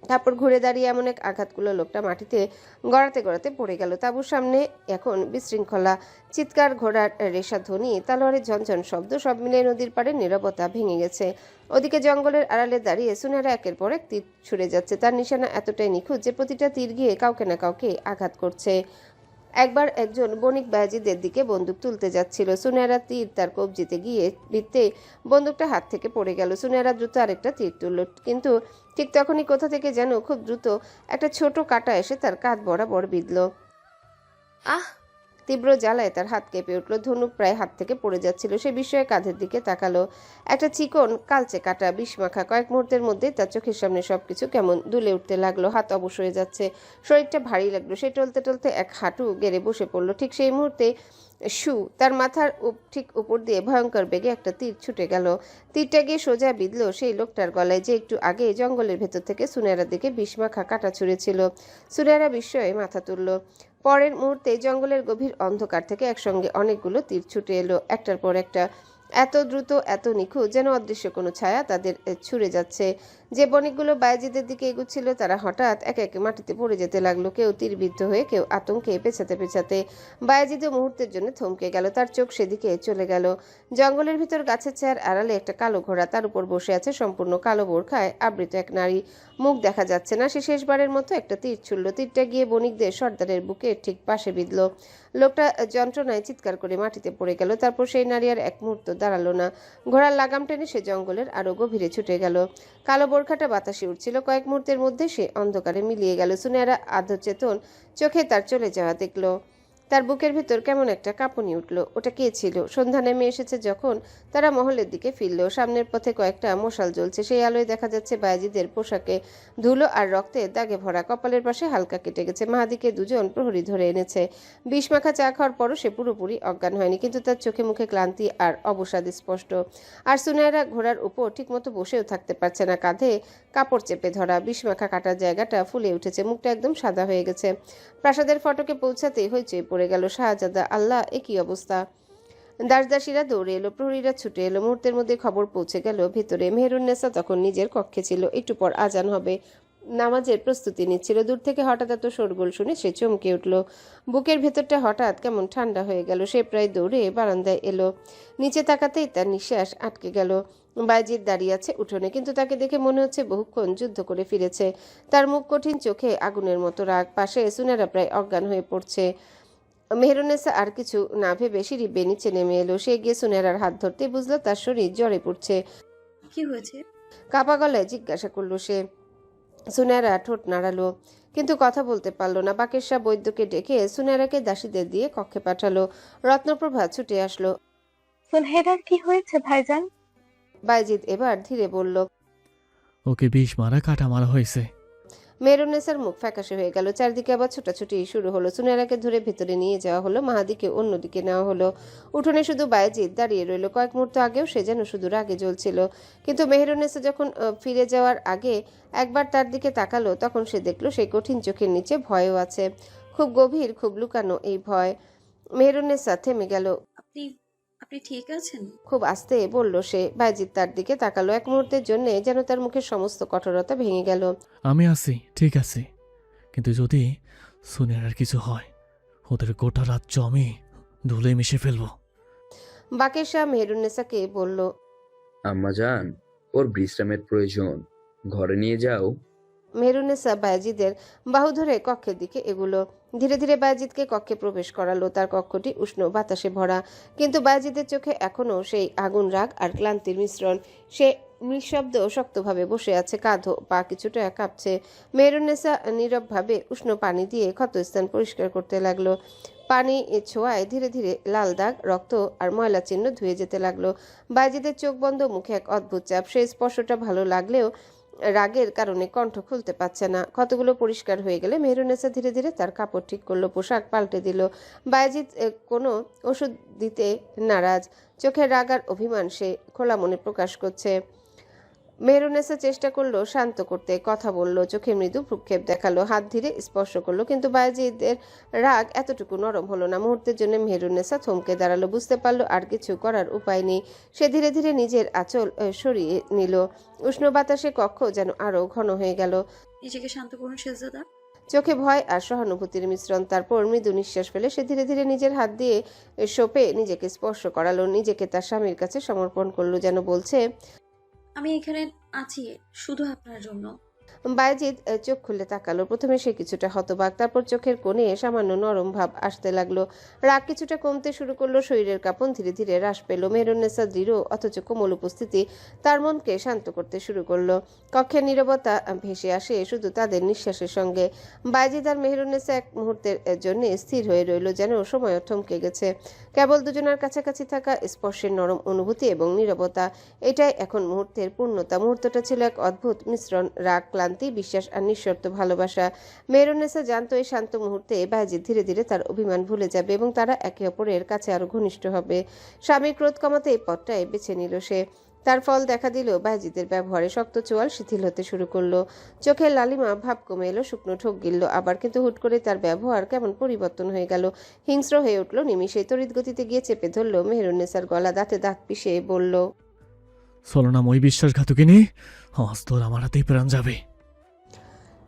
Speaker 1: তারপর ঘুরে দাঁড়িয়ে এমন এক আঘাতগুলো লোকটা মাটিতে গড়াতে গড়াতে পড়ে গেল। তাঁবুর সামনে এখন বিশৃঙ্খলা, চিৎকার, ঘোড়ার রেশা ধ্বনি, তালোয়ারের ঝনঝন শব্দ, সব মিলে নদীর পাড়ে নীরবতা ভেঙে গেছে। ওদিকে জঙ্গলের আড়ালে দাঁড়িয়ে সুনেরা একের পর এক তীর ছুড়ে যাচ্ছে। তার নিশানা এতটাই নিখুঁত যে প্রতিটা তীর গিয়ে কাউকে না কাউকে আঘাত করছে। একবার একজন বণিক বাইজিদের দিকে বন্দুক তুলতে যাচ্ছিল। সুনেরা তীর তার কবজিতে গিয়ে বিতে বন্দুকটা হাত থেকে পড়ে গেল। সুনেরা দ্রুত আরেকটা তীর তুলল, কিন্তু ঠিক তখনই কোথা থেকে যেন খুব দ্রুত একটা ছোট কাঁটা এসে তার কাঁধ বরাবর বিঁধল।
Speaker 7: আহ!
Speaker 1: তীব্র জ্বালায় তার হাত কেঁপে উঠল। ধনুক প্রায় হাত থেকে পড়ে যাচ্ছিল। সে বিস্ময়ে কাঁধের দিকে তাকালো। একটা চিকন কালচে কাটা, বিষমাখা। কয়েক মুহূর্তের মধ্যে তার চোখের সামনে সবকিছু কেমন দুলে উঠতে লাগলো। হাত অবশ হয়ে যাচ্ছে, শরীরটা ভারী লাগলো। সে টলতে টলতে এক হাঁটু গেড়ে বসে পড়লো। ঠিক সেই মুহূর্তে তার মাথার ঠিক উপর দিয়ে ভয়ঙ্কর বেগে একটা তীর ছুটে গেল। তীরটা গিয়ে সোজা বিঁধল সেই লোকটার গলায়, যে একটু আগে জঙ্গলের ভেতর থেকে সুনেরার দিকে বিষমাখা কাটা ছুঁড়েছিল। সুনেরা বিস্ময়ে মাথা তুলল। পরের মুহূর্তে জঙ্গলের গভীর অন্ধকার থেকে একসঙ্গে অনেকগুলো তীর ছুটে এলো, একটার পর একটা, এত দ্রুত, এত নিখুঁত, যেন অদৃশ্য কোনো ছায়া তাদের ছুঁড়ে যাচ্ছে। যে বণিকগুলো বাইজিদের দিকে এগুচ্ছিল তারা হঠাৎ একে একে মাটিতে পড়ে যেতে লাগলো, কেউ তীরবিদ্ধ হয়ে, কেউ আতঙ্কে পেছাতে পেছাতে। বাইজিদও মুহূর্তের জন্য থমকে গেল। তার চোখ সেদিকে চলে গেল। জঙ্গলের ভিতর গাছের ছায়ার আড়ালে একটা কালো ঘোড়া, তার উপর বসে আছে সম্পূর্ণ কালো বোরখায় আবৃত এক নারী। মুখ দেখা যাচ্ছে না। সে শেষবারের মতো একটা তীর ছুড়ল। তীরটা গিয়ে বণিকদের সর্দারের বুকে ঠিক পাশে বিঁধল। লোকটা যন্ত্রণায় চিৎকার করে মাটিতে পড়ে গেল। তারপর সেই নারী আর এক মুহূর্ত দাঁড়ালো না। ঘোড়ার লাগাম টেনে সে জঙ্গলের আরো গভীরে ছুটে গেল। কালো বোরখাটা বাতাসে উঠছিল। কয়েক মুহূর্তের মধ্যে সে অন্ধকারে মিলিয়ে গেল। সুনেরা আধচেতন চোখে তার চলে যাওয়া দেখল। তার বুকের ভেতর কেমন একটা কাঁপুনি উঠল। ওটা কে ছিল? সন্ধ্যা নেমে এসেছে যখন তারা মহলের দিকে ফিরল। সামনের পথে কয়েকটা মশাল জ্বলছে। সেই আলোয় দেখা যাচ্ছে বাইজিদের পোশাকে ধুলো আর রক্তে দাগে ভরা। কপালের পাশে হালকা কেটে গেছে। মাহাদিকে দুজন প্রহরী ধরে এনেছে। বিষমাখা চা খাওয়ার পরও সে পুরোপুরি অজ্ঞান হয়নি, কিন্তু তার চোখে মুখে ক্লান্তি আর অবসাদ স্পষ্ট। আর সুনায়রা ঘোড়ার উপর ঠিকমতো বসেও থাকতে পারছে না। কাঁধে কাপড় চেপে ধরা। বিষমাখা কাটার জায়গাটা ফুলে উঠেছে। মুখটা একদম সাদা হয়ে গেছে। প্রাসাদের ফটকে পৌঁছাতেই হইচই পড়ে গেল। শাহজাদা! আল্লাহ, এ কি অবস্থা! দাসদাসীরা দৌড়ে এলো, প্রহরীরা ছুটে এলো। মুহূর্তের মধ্যে খবর পৌঁছে গেল ভেতরে। মেহেরুন্নেসা তখন নিজের কক্ষে ছিল। একটু পর আজান হবে, নামাজের প্রস্তুতি নিচ্ছিল। দূর থেকে হঠাৎ এত শোরগোল শুনে সে চমকে উঠল। বুকের ভেতরটা হঠাৎ কেমন ঠান্ডা হয়ে গেল। সে প্রায় দৌড়ে বারান্দায় এলো। নিচে তাকাতেই তার নিঃশ্বাস আটকে গেল। বাইজিদ দাঁড়িয়ে আছে উঠোনে, কিন্তু তাকে দেখে মনে হচ্ছে বহুক্ষণ যুদ্ধ করে ফিরেছে। তার মুখ কঠিন, চোখে আগুনের মতো রাগ। পাশে সুনেরা প্রায় অজ্ঞান হয়ে পড়ছে। মেহেরুন্নেসা আর কিছু না ভেবে সিঁড়ি বেয়ে নিচে নেমে এলো। সে গিয়ে সুনেরার হাত ধরতে বুঝলো তার শরীর জ্বরে পড়ছে।
Speaker 4: কি হয়েছে?
Speaker 1: কাপা গলায় জিজ্ঞাসা করলো সে। সুনেরা ঠোঁট নাড়ালো, কিন্তু কথা বলতে পারলো না। বাকের শাহ বৈদ্যকে ডেকে সুনেরাকে দাসীদের দিয়ে কক্ষে পাঠালো। রত্নপ্রভা ছুটে আসলো।
Speaker 2: সুনহেরার কি হয়েছে ভাইজান?
Speaker 1: বাইজিদ এবার ধীরে বলল।
Speaker 8: ওকে বিষ মারা কাটা মারা হয়েছে।
Speaker 1: মেহেরুন্নেসার মুখ ফ্যাকাশে হয়ে গেল। চারদিকে আবার ছোটাছুটি শুরু হলো। সুনেরাকে ধরে ভেতরে নিয়ে যাওয়া হলো। মাহাদিকে অন্যদিকে নেওয়া হলো। উঠোনে শুধু বাইজিদ দাঁড়িয়ে রইল। কয়েক মুহূর্ত আগেও সে যেন শুধু রাগে জ্বলছিল, কিন্তু মেহেরুন্নেসা যখন ফিরে যাওয়ার আগে একবার তার দিকে তাকালো, তখন সে দেখলো সেই কঠিন চোখের নিচে ভয়ও আছে। খুব গভীর, খুব লুকানো এই ভয়। মেহেরুন্নেসা থেমে গেল।
Speaker 4: আপনি আপনি ঠিক আছেন?
Speaker 1: খুব আস্তে বলল সে। বাইজিদ তার দিকে তাকালো। এক মুহূর্তের জন্য যেন তার মুখের সমস্ত কঠোরতা ভেঙে গেল।
Speaker 8: আমি আছি, ঠিক আছে, কিন্তু যদি সুনেরার কিছু হয়, ওদের গোটা রাজ্য আমি ধুলে মিশে ফেলবো।
Speaker 1: বাকের শাহ মেহেরুন্নেসাকে বলল।
Speaker 9: আম্মা জান, ওর বিশ্রামের প্রয়োজন, ঘরে নিয়ে যাও।
Speaker 1: মেহেরুন্নেসা বাইজিদের বাহু ধরে কক্ষের দিকে এগুলো। ধীরে ধীরে বাইজিদকে কক্ষে প্রবেশ করালো। তার কক্ষটি উষ্ণ বাতাসে ভরা, কিন্তু বাইজিদের চোখে এখনও সেই আগুন, রাগ আর ক্লান্তির মিশ্রণ। সে নিঃশব্দ শক্তভাবে বসে আছে, কাঁধ ও পা কিছুটা কাঁপছে। মেহরুন্নেসা নীরবভাবে উষ্ণ পানি দিয়ে ক্ষতস্থান পরিষ্কার করতে লাগলো। পানি ছোঁয়ায় ধীরে ধীরে লাল দাগ, রক্ত আর ময়লা চিহ্ন ধুয়ে যেতে লাগলো। বাইজিদের চোখ বন্ধ, মুখে এক অদ্ভুত চাপ। সেই স্পর্শটা ভালো লাগলেও রাগের কারণে কণ্ঠ খুলতে পারছে না। ক্ষতগুলো পরিষ্কার হয়ে গেলে মেহরুন্নেসা ধীরে ধীরে তার কাপড় ঠিক করলো, পোশাক পাল্টে দিল। বায়েজিদ কোনো ওষুধ দিতে নারাজ, চোখের রাগ আর অভিমান সে খোলা মনে প্রকাশ করছে। মেহরুন্নেসা চেষ্টা করলো শান্ত করতে, কথা বলল, চোখে মৃদু ভ্রুক্ষেপ দেখালো, হাত ধীরে স্পর্শ করলো, কিন্তু বায়েজিদের রাগ এতটুকু নরম হলো না। মুহূর্তের জন্য মেহরুন্নেসা থমকে দাঁড়ালো, বুঝতে পারলো আর কিছু করার উপায় নেই। সে ধীরে ধীরে নিজের আঁচল সরিয়ে নিল। উষ্ণ বাতাসে কক্ষ যেন আরো ঘন হয়ে গেল।
Speaker 4: নিজেকে শান্ত করুন শেহজাদা।
Speaker 1: চোখে ভয় আর সহানুভূতির মিশ্রণ। তারপর মৃদু নিঃশ্বাস ফেলে সে ধীরে ধীরে নিজের হাত দিয়ে সোপে নিজেকে স্পর্শ করালো, নিজেকে তার স্বামীর কাছে সমর্পণ করলো, যেন বলছে,
Speaker 4: আমি এখানে আছি শুধু আপনার জন্য।
Speaker 1: বায়েজিদ চোখ খুলে তাকালো। প্রথমে সে কিছুটা হতবাক, তারপর চোখের কোণে সামান্য নরম ভাব আসতে লাগলো। রাগ কিছুটা কমতে শুরু করলো, শরীরের কাঁপন ধীরে ধীরে হ্রাস পেল। মেহরুন্নেসা দৃঢ় অথচ কোমল উপস্থিতি তার মনকে শান্ত করতে শুরু করলো। কক্ষের নীরবতা ভেসে আসে শুধু তাদের নিঃশ্বাসের সঙ্গে। বায়েজিদ আর মেহরুন্নেসা এক মুহূর্তের জন্য স্থির হয়ে রইল, যেন সময় থমকে গেছে। কেবল দুজনের কাছাকাছি থাকা স্পর্শের নরম অনুভূতি এবং নীরবতা, এটাই এখন মুহূর্তের পূর্ণতা। মুহূর্তটা ছিল এক অদ্ভুত মিশ্রণ, রাগ, ক্লান্তি, বিশ্বাস আর নিঃশর্ত ভালোবাসা। মেহরুন্নেসা জানতো এই শান্ত মুহূর্তে বায়েজিদ ধীরে ধীরে তার অভিমান ভুলে যাবে এবং তারা একে অপরের কাছে আরো ঘনিষ্ঠ হবে। স্বামীর ক্রোধ কমাতে এই পথটাই বেছে নিল সে। তার ফল দেখা দিল, বায়েজিদের ব্যবহারে শক্ত চোয়াল শিথিল হতে শুরু করলো, চোখের লালিমা ভাব কমে এলো, শুকনো ঠোক গিলল। আবার কিন্তু হুট করে তার ব্যবহার কেমন পরিবর্তন হয়ে গেল, হিংস্র হয়ে উঠল নিমিষে। তড়িৎ গতিতে গিয়ে চেপে ধরল মেহরুন্নেসার গলা, দাঁতে দাঁত পিষে বলল,
Speaker 8: ছলনাময়ী বিশ্বাসঘাতকিনী, আজ তোর আমার হাতেই প্রাণ যাবে।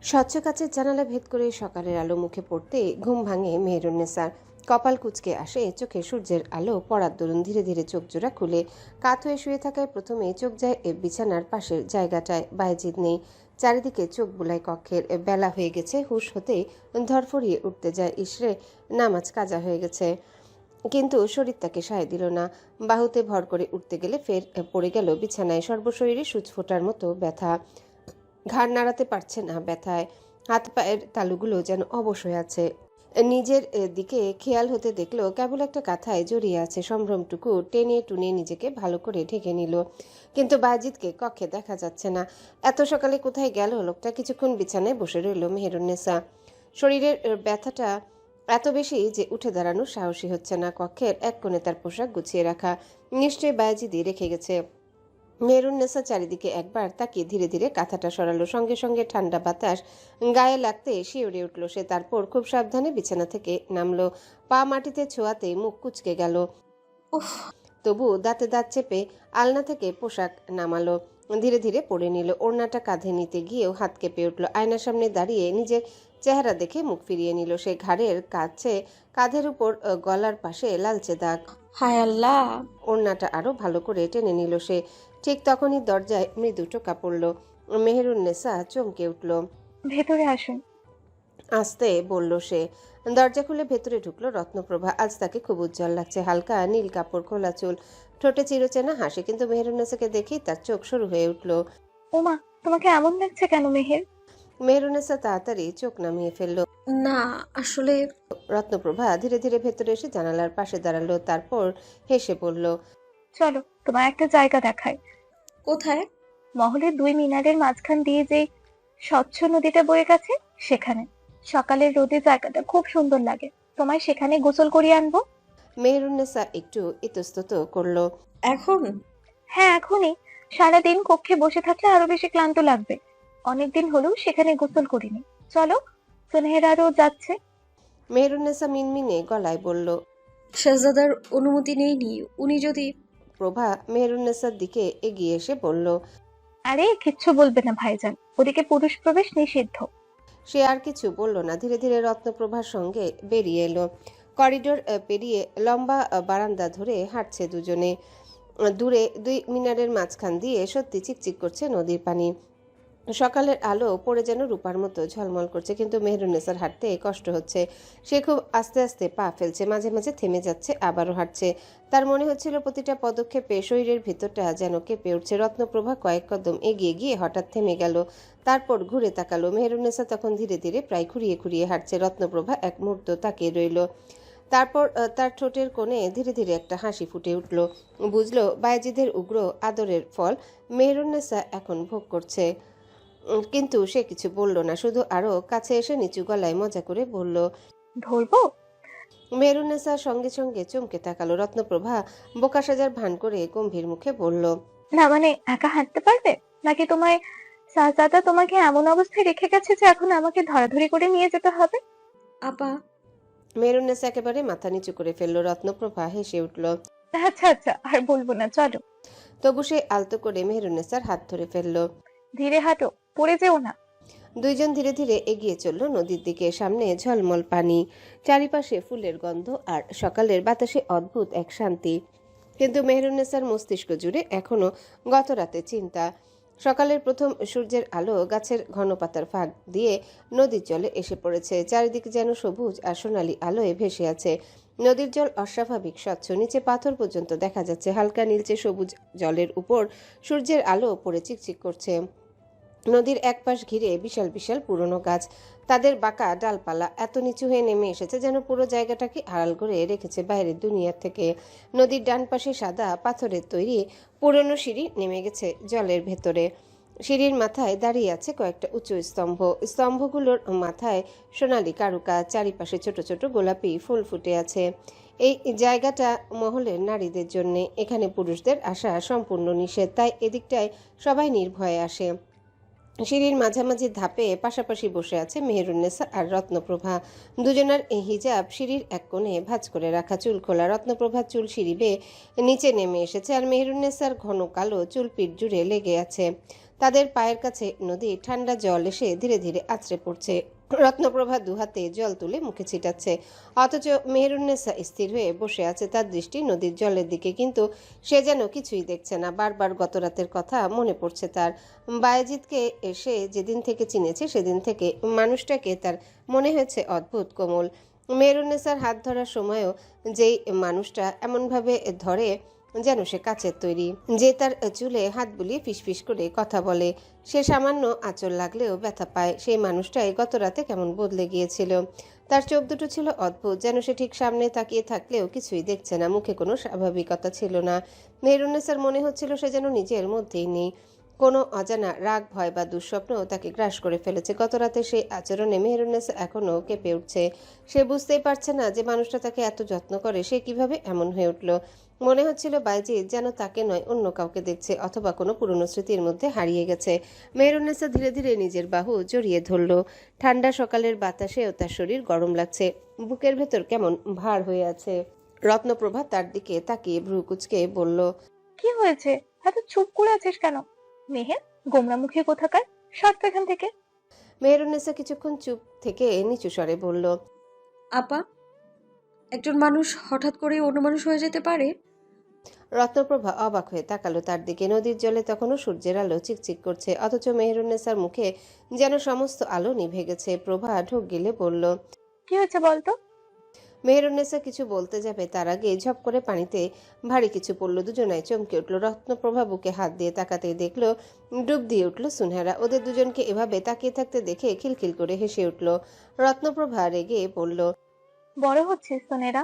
Speaker 1: স্বচ্ছ কাচের জানালা ভেদ করে সকালের আলো মুখে পড়তে ঘুম ভাঙে মেহরুন্নেসার। কপাল কুঁচকে আসে, চোখে সূর্যের আলো পড়ার দরুন ধীরে ধীরে চোখ জোড়া খুলে কাত হয়ে শুয়ে থাকায় প্রথমে চোখ যায় বিছানার পাশের জায়গাটায়। বায়েজিদ নেই, চারিদিকে চোখ বুলায় কক্ষের। বেলা হয়ে গেছে, হুঁশ হতেই ধরফরিয়ে উঠতে যায়। ইসরে, নামাজ কাজা হয়ে গেছে। কিন্তু শরীর তাকে সায় দিল না। বাহুতে ভর করে উঠতে গেলে ফের পড়ে গেল বিছানায়। সর্বশরীরে সূচ ফোটার মতো ব্যথা, ঘাড় নাড়াতে পারছে না ব্যথায়। হাত পায়ের তালুগুলো যেন অবশ হয়ে আছে। নিজের দিকে খেয়াল হতে দেখলো কেবল একটা কাঁথায় জড়িয়ে আছে। সম্ভ্রমটুকু টেনে টুনে নিজেকে ভালো করে ঢেকে নিল, কিন্তু বায়েজিদকে কক্ষে দেখা যাচ্ছে না। এত সকালে কোথায় গেল লোকটা? কিছুক্ষণ বিছানায় বসে রইল মেহরুন্নেসা। শরীরের ব্যথাটা এত বেশি যে উঠে দাঁড়ানো সাহসী হচ্ছে না। কক্ষের এক কোণে তার পোশাক গুছিয়ে রাখা, নিশ্চয়ই বায়েজিদই রেখে গেছে। মেহরুন্নেসা চারিদিকে একবার তাকিয়ে ধীরে ধীরে কাঁথাটা সরালো, সঙ্গে সঙ্গে ঠান্ডা বাতাস গায়ে লাগতে শিউরে উঠল সে। তারপর খুব সাবধানে বিছানা থেকে নামলো, পা মাটিতে ছোঁয়াতেই মুখ কুঁচকে গেল।
Speaker 4: উফ,
Speaker 1: তবু দাঁতে দাঁত চেপে আলনা থেকে পোশাক নামালো, ধীরে ধীরে পরে নিল। ওড়নাটা কাঁধে নিতে গিয়েও হাত কেঁপে উঠল। আয়নার সামনে দাঁড়িয়ে নিজের চেহারা দেখে মুখ ফিরিয়ে নিল সে। ঘাড়ের কাছে, কাঁধের উপর, গলার পাশে লালচে দাগ।
Speaker 7: হায় আল্লাহ!
Speaker 1: ওড়নাটা আরো ভালো করে টেনে নিল সে। ঠিক তখনই দরজায় মৃদু টোকা পড়ল। মেহরুন্নেসা চমকে উঠল।
Speaker 2: ভেতরে আসুন।
Speaker 1: আস্তে বলল সে। দরজা খুলে ভেতরে ঢুকলো রত্নপ্রভা। আজ তাকে খুব উজ্জ্বল লাগছে, হালকা নীল কাপড়, খোলা চুল, ঠোঁটে চিরচেনা হাসি। কিন্তু মেহরুন্নেসাকে দেখেই তার চোখ শুরু হয়ে উঠল।
Speaker 2: ওমা, তোমাকে এমন লাগছে কেন মেহের?
Speaker 1: মেহরুন্নেসা তাড়াতাড়ি চোখ নামিয়ে ফেলল।
Speaker 4: না আসলে।
Speaker 1: রত্নপ্রভা ধীরে ধীরে ভেতরে এসে জানালার পাশে দাঁড়ালো, তারপর হেসে বলল,
Speaker 2: চলো, তোমার একটা জায়গা দেখায়।
Speaker 4: কোথায়?
Speaker 2: মহলের 2 মিনারের মাঝখান দিয়ে যে স্বচ্ছ নদীটা বয়ে গেছে সেখানে। সকালের রোদে জায়গাটা খুব সুন্দর লাগে, তোমায় সেখানে গোসল করিয়ে আনবো।
Speaker 1: মেহরুন্নেসা একটু ইতস্তত করলো।
Speaker 4: এখন?
Speaker 2: হ্যাঁ, এখনই। সারাদিন কক্ষে বসে থাকলে আরো বেশি ক্লান্ত লাগবে। অনেকদিন হলো সেখানে গোসল করিনি। চলো, সুনহেরারও যাচ্ছে।
Speaker 1: মেহরুন্নেসা মিনমিনে গলায় বলল।
Speaker 4: শেহজাদার অনুমতি নেইনি, উনি যদি।
Speaker 1: প্রভা মেহরুন্নেসার দিকে এগিয়ে এসে বলল,
Speaker 2: আরে কিচ্ছু বলবে না ভাইজান, ওদিকে পুরুষ প্রবেশ নিষিদ্ধ।
Speaker 1: সে আর কিছু বলল না, ধীরে ধীরে রত্নপ্রভার সঙ্গে বেরিয়ে এলো। করিডোর পেরিয়ে লম্বা বারান্দা ধরে হাঁটছে দুজনে। দূরে 2 মিনারের মাঝখান দিয়ে সত্যি চিকচিক করছে নদীর পানি। সকালের আলো পড়ে যেন রূপার মতো ঝলমল করছে, কিন্তু মেহেরুন্নেসার হাঁটতে কষ্ট হচ্ছে। সে খুব আস্তে আস্তে পা ফেলছে, মাঝে মাঝে থেমে যাচ্ছে, আবারও হাঁটছে। তার মনে হচ্ছিল প্রতিটা পদক্ষেপে শরীরের ভিতরটা যেন কেঁপে উঠছে। রত্নপ্রভা কয়েক কদম এগিয়ে গিয়ে হঠাৎ থেমে গেল, তারপর ঘুরে তাকালো। মেহেরুন্নেসা তখন ধীরে ধীরে প্রায় খুঁড়িয়ে খুঁড়িয়ে হাঁটছে। রত্নপ্রভা এক মুহূর্ত তাকিয়ে রইল, তারপর তার ঠোঁটের কোণে ধীরে ধীরে একটা হাসি ফুটে উঠল। বুঝলো বায়েজিদের উগ্র আদরের ফল মেহেরুন্নেসা এখন ভোগ করছে। কিন্তু সে কিছু বলল না, শুধু আরো কাছে এসে নিচু গলায় মজা করে বলল,
Speaker 2: ধরবো?
Speaker 1: মেহেরুন্নেসা সঙ্গে সঙ্গে চমকে তাকালো। রত্নপ্রভা বোকা সাজার ভান করে গম্ভীর মুখে বলল,
Speaker 2: না মানে একা হাঁটতে পারবে? নাকি তোমায় শাহজাদা তোমাকে এমন অবস্থায় রেখে গেছে যে এখন আমাকে ধরাধরি করে নিয়ে যেতে হবে?
Speaker 4: আপা,
Speaker 1: মেহেরুন্নেসা একেবারে মাথা নিচু করে ফেললো। রত্নপ্রভা হেসে উঠল।
Speaker 2: আচ্ছা আচ্ছা, আর বলবো না, চলো।
Speaker 1: তবু সে আলতো করে মেহেরুন্নেসার হাত ধরে ফেললো।
Speaker 2: ধীরে হাঁটো, পড়ে যেও না।
Speaker 1: দুইজন ধীরে ধীরে এগিয়ে চলল নদীর দিকে। সামনে ঝলমল পানি, চারিপাশে ফুলের গন্ধ, আর সকালের বাতাসে অদ্ভুত এক শান্তি। কিন্তু মেহেরুন্নেসার মস্তিষ্ক জুড়ে এখনো গত রাতে চিন্তা। সকালের প্রথম সূর্যের আলো গাছের ঘন পাতার ফাঁক দিয়ে নদীর জলে এসে পড়েছে। চারিদিকে যেন সবুজ আর সোনালি আলোয় ভেসে আছে। নদীর জল অস্বাভাবিক স্বচ্ছ, নিচে পাথর পর্যন্ত দেখা যাচ্ছে। হালকা নীলচে সবুজ জলের উপর সূর্যের আলো পড়ে চিকচিক করছে। নদীর এক পাশ ঘিরে বিশাল বিশাল পুরনো গাছ, তাদের বাঁকা ডালপালা এত নিচু হয়ে নেমে এসেছে যেন পুরো জায়গাটাকে আড়াল করে রেখেছে বাইরের দুনিয়ার থেকে। নদীর ডান পাশে সাদা পাথরের তৈরি পুরনো সিঁড়ি নেমে গেছে জলের ভেতরে। সিঁড়ির মাথায় দাঁড়িয়ে আছে কয়েকটা উঁচু স্তম্ভ। স্তম্ভগুলোর মাথায় সোনালি কারুকাজ, চারিপাশে ছোট ছোট গোলাপি ফুল ফুটে আছে। এই জায়গাটা মহলের নারীদের জন্য, এখানে পুরুষদের আসা সম্পূর্ণ নিষেধ, তাই এদিকটায় সবাই নির্ভয়ে আসে। সিঁড়ির মাঝামাঝি ধাপে পাশাপাশি বসে আছে মেহেরুন্নেসা আর রত্নপ্রভা। দুজনের এই হিজাব সিঁড়ির এক কোণে ভাঁজ করে রাখা, চুল খোলা। রত্নপ্রভার চুল সিঁড়ি বেয়ে নিচে নেমে এসেছে, আর মেহেরুন্নেসার ঘন কালো চুল পিঠ জুড়ে লেগে আছে। তাদের পায়ের কাছে নদীর ঠান্ডা জল এসে ধীরে ধীরে আছড়ে পড়ছে। রত্নপ্রভা দুহাতে জল তুলে মুখে ছিটাচ্ছে, অথচ মেহেরুন্নেসা স্থির হয়ে বসে আছে, তার দৃষ্টি নদীর জলের দিকে। কিন্তু সে যেন কিছুই দেখছে না। বারবার গত রাতের কথা মনে পড়ছে তার। বায়েজিদকে এসে যেদিন থেকে চিনেছে সেদিন থেকে মানুষটাকে তার মনে হয়েছে অদ্ভুত কোমল। মেহেরুন্নেসার হাত ধরার সময়ও যেই মানুষটা এমনভাবে ধরে যেন সে কাচের তৈরি, যে তার চুলে হাত বুলিয়ে ফিসফিস করে কথা বলে, সে সামান্য আঁচল লাগলেও ব্যথা পায়, সেই মানুষটাই গত রাতে কেমন বদলে গিয়েছিল। তার চোখ দুটো ছিল অদ্ভুত, যেন সে ঠিক সামনে তাকিয়ে থাকলেও কিছুই দেখছে না। মুখে কোনো স্বাভাবিকতা ছিল না। মেহেরুন্নেসার মনে হচ্ছিল সে যেন নিজের মধ্যেই নেই। কোনো অজানা রাগ, ভয় বা দুঃস্বপ্ন তাকে গ্রাস করে ফেলেছে। গত রাতে সেই আচরণে মেহেরুন্নেসা এখনও কেঁপে উঠছে। সে বুঝতেই পারছে না যে মানুষটা তাকে এত যত্ন করে সে কিভাবে এমন হয়ে উঠল। মনে হচ্ছিল বাইজিদ যেন তাকে নয় অন্য কাউকে দেখছে, অথবা কোনো পুরনো স্মৃতির মধ্যে হারিয়ে গেছে। মেহেরুন্নেসা ধীরে ধীরে নিজের বাহু জড়িয়ে ধরল। ঠান্ডা সকালের বাতাসেও তার শরীর গরম লাগছে, বুকের ভেতর কেমন ভার হয়ে আছে। রত্নপ্রভা তার দিকে তাকিয়ে ভ্রু কুঁচকে বলল,
Speaker 2: কি হয়েছে? এত চুপ করে আছিস কেন? মেহের, গোমরা মুখে কোথাকার, সর তো এখান থেকে।
Speaker 1: মেহেরুন্নেসা কিছুক্ষণ চুপ থেকে নিচু স্বরে বলল,
Speaker 4: আপা, একজন মানুষ হঠাৎ করে অন্য মানুষ হয়ে যেতে পারে?
Speaker 1: রত্নপ্রভা অবাক হয়ে তাকালো তার দিকে। নদীর জলে তখনও সূর্যের আলো চিকচিক করছে, অথচ মেহেরুন্নেসার মুখে যেন সমস্ত আলো নিভে গেছে। প্রভা ঢোক গিলে বলল,
Speaker 2: কি হয়েছে বলতো?
Speaker 1: মেহেরুন্নেসা কিছু বলতে যাবে তার আগে ঝপ করে পানিতে ভারী কিছু পড়ল। দুজনাই চমকে উঠল। রত্নপ্রভা বুকে হাত দিয়ে তাকাতেই দেখলো ডুব দিয়ে উঠল সুনহেরা। ওদের দুজনকে এভাবে তাকিয়ে থাকতে দেখে খিলখিল করে হেসে উঠল। রত্নপ্রভা রেগে বলল,
Speaker 2: বড় হচ্ছিস সোনেরা,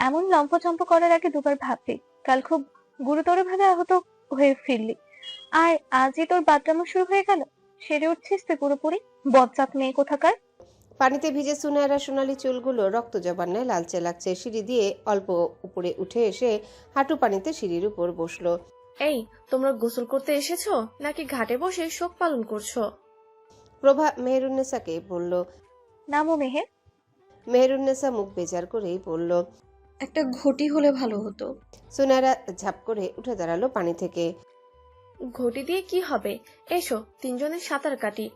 Speaker 2: এমন লম্পচম্প করার আগে দুবার ভাববি। কাল খুব গুরুতর ভাবে আহত হয়ে ফিরলি, আর আজই তোর বাদরামো শুরু হয়ে গেল। সেরে উঠছিস তুই পুরোপুরি, বজ্জাত মেয়ে কোথাকার।
Speaker 1: পানিতে ভিজে সুনহেরা সোনালি চুলগুলো রক্ত জবার ন্যায় লালচে লাগছে। সিঁড়ি দিয়ে অল্প উপরে উঠে এসে হাঁটু পানিতে সিঁড়ির উপর বসলো।
Speaker 7: এই, তোমরা গোসল করতে এসেছো নাকি ঘাটে বসে শোক পালন করছো?
Speaker 1: প্রভা মেহেরুন্নেসাকে বলল।
Speaker 2: নামো মেহের।
Speaker 1: মেহেরুন্নেসা মুখ বেজার করেই বলল,
Speaker 4: একটা ঘটি হলে ভালো হতো।
Speaker 1: সুনহেরা ঝাপ করে উঠে দাঁড়ালো পানি থেকে।
Speaker 7: ঘটি দিয়ে কি হবে? এসো তিনজনে সাঁতার কাটি।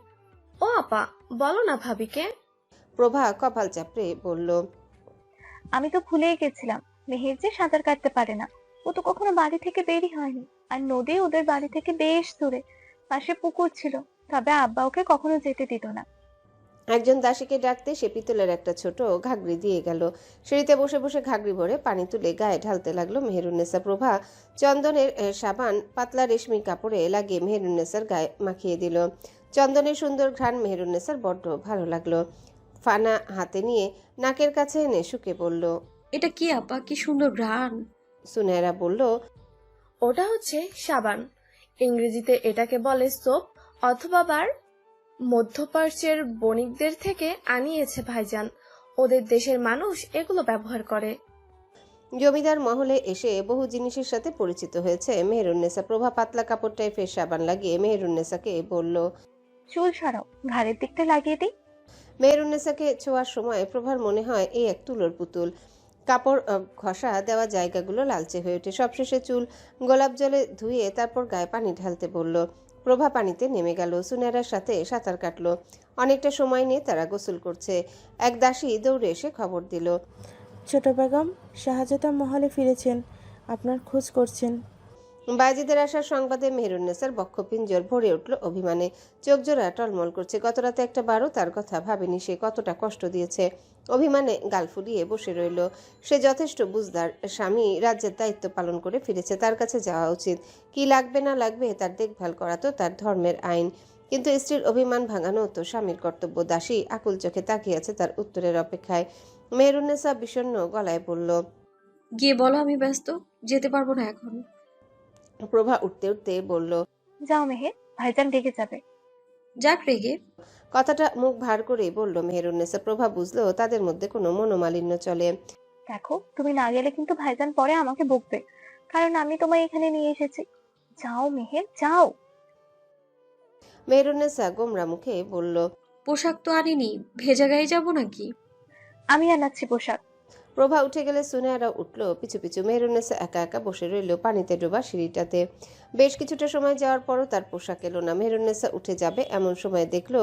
Speaker 7: ও আপা, বলো না ভাবিকে।
Speaker 1: প্রভা কপাল চাপড়ে বলল,
Speaker 2: আমি তো ভুলেই গেছিলাম, মেহের যে সাঁতার কাটতে পারে না। ও তো কখনো বাড়ি থেকে বেরই হয়নি, আর নদী ওদের বাড়ি থেকে বেশ দূরে। পাশে পুকুর ছিল, তবে আব্বা ওকে কখনো যেতে দিত না।
Speaker 1: একজন দাসীকে ডাকতে সে পিতলের একটা ছোট ঘাগরি দিয়ে গেল। সিঁড়িতে বসে বসে ঘাগরি ভরে পানি তুলে গায়ে ঢালতে লাগলো মেহেরুন্নেসা। প্রভা চন্দনের সাবান পাতলা রেশমি কাপড়ে লাগিয়ে মেহেরুন্নেসার গায়ে মাখিয়ে দিল। চন্দনের সুন্দর ঘ্রাণ মেহেরুন্নেসার বড্ড ভালো লাগলো। ফানা হাতে নিয়ে নাকের কাছে এনে শুকে বলল।
Speaker 4: এটা কি আপা, কি সুন্দর ঘ্রাণ।
Speaker 1: সুনেরা বলল,
Speaker 7: ওটা হচ্ছে সাবান, ইংরেজিতে এটাকে বলে সোপ অথবা বার। মধ্যপ্রাচ্যের বণিকদের থেকে আনিয়েছে ভাইজান, ওদের দেশের মানুষ এগুলো ব্যবহার করে।
Speaker 1: জমিদার মহলে এসে বহু জিনিসের সাথে পরিচিত হয়েছে মেহেরুন্নেসা। প্রভা পাতলা কাপড় টাইপের সাবান লাগিয়ে মেহেরুন্নেসাকে বলল।
Speaker 2: চুল সরাও, ঘাড়ের দিকটা লাগিয়ে দিই।
Speaker 1: মেহেরুন্নেসাকে ছোঁয়ার সময় প্রভার মনে হয় এই এক তুলোর পুতুল। কাপড় ঘষা দেওয়া জায়গাগুলো লালচে হয়ে ওঠে। সবশেষে চুল গোলাপ জলে ধুয়ে তারপর গায়ে পানি ঢালতে বলল। প্রভা পানিতে নেমে গেল, সুনেরার সাথে সাঁতার কাটলো। অনেকটা সময় নিয়ে তারা গোসল করছে। এক দাসী দৌড়ে এসে খবর দিল।
Speaker 6: ছোট বেগম, শাহজাদা মহলে ফিরেছেন, আপনার খোঁজ করছেন।
Speaker 1: বায়েজিদের আসার সংবাদে মেহেরুন্নেসার বক্ষপিঞ্জর ভরে উঠল অভিমানে। চোখ জোড়া টলমল করছে। গত রাতে একটা বারও তার কথা ভাবেনি সে কতটা কষ্ট দিয়েছে। অভিমানে গাল ফুলিয়ে বসে রইল। সে যথেষ্ট বুঝদার স্বামী, রাজ্যের দায়িত্ব পালন করে ফিরেছে, তার কাছে যাওয়া উচিত। কি লাগবে না লাগবে তার দেখভাল করা তো তার ধর্মের আইন। কিন্তু স্ত্রীর অভিমান ভাঙানো তো স্বামীর কর্তব্য। দাসী আকুল চোখে তাকিয়ে আছে তার উত্তরের অপেক্ষায়। মেহেরুন্নেসা বিষণ্ণ গলায় বলল,
Speaker 4: গিয়ে বলো আমি ব্যস্ত, যেতে পারবো না এখন।
Speaker 1: প্রভা উঠতে উঠতে বলল,
Speaker 2: যাও মেহের, ভাইজান রেগে যাবে।
Speaker 4: যাক রেগে।
Speaker 1: কথাটা মুখ ভার করেই বলল মেহেরুন্নেসা। প্রভা বুঝলো তাদের মধ্যে কোনো মনোমালিন্য চলে।
Speaker 2: দেখো, তুমি না গেলে কিন্তু ভাইজান পরে আমাকে বকবে, কারণ আমি তোমায় এখানে নিয়ে এসেছি। যাও মেহের, যাও।
Speaker 1: মেহেরুন্নেসা গোমরা মুখে বলল,
Speaker 4: পোশাক তো আনিনি, ভেজা গায়ে যাবো নাকি?
Speaker 2: আমি আনাচ্ছি পোশাক।
Speaker 1: প্রভা উঠে গেলে সুনেয়ারা উঠল পিছু পিছু। মেহেরুন্নেসা একা একা বসে রইল পানিতে ডোবা সিঁড়িটাতে। বেশ কিছুটা সময় যাওয়ার পরও তার পোশাক এলো না। মেহেরুন্নেসা উঠে যাবে এমন সময় দেখলো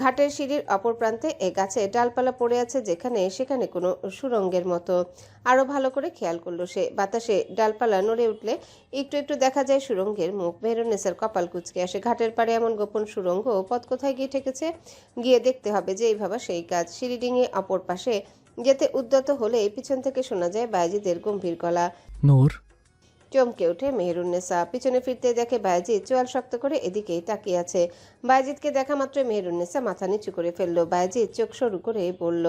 Speaker 1: ঘাটের সিঁড়ির অপর প্রান্তে গাছে ডালপালা পড়ে আছে, যেখানে সেখানে কোনো সুরঙ্গের মতো। আরো ভালো করে খেয়াল করলো সে। বাতাসে ডালপালা নড়ে উঠলে একটু একটু দেখা যায় সুরঙ্গের মুখ। মেহেরুন্নেসার কপাল কুঁচকে আসে। ঘাটের পাড়ে এমন গোপন সুরঙ্গ, পথ কোথায় গিয়ে ঠেকেছে? গিয়ে দেখতে হবে। যে এই ভাবা সেই কাজ। সিঁড়ি ডিঙিয়ে অপর পাশে যেতে উদ্যত হলে পিছন থেকে শোনা যায় বায়েজিদের গম্ভীর গলা।
Speaker 8: নূর।
Speaker 1: চমকে ওঠে মেহেরুন্নেসা। পিছনে ফিরতে দেখে বায়েজিদ চোয়াল শক্ত করে এদিকেই তাকিয়ে আছে। বায়েজিদকে দেখা মাত্র মেহেরুন্নেসা মাথা নিচু করে ফেললো। বায়েজিদ চোখ সরু করে বলল,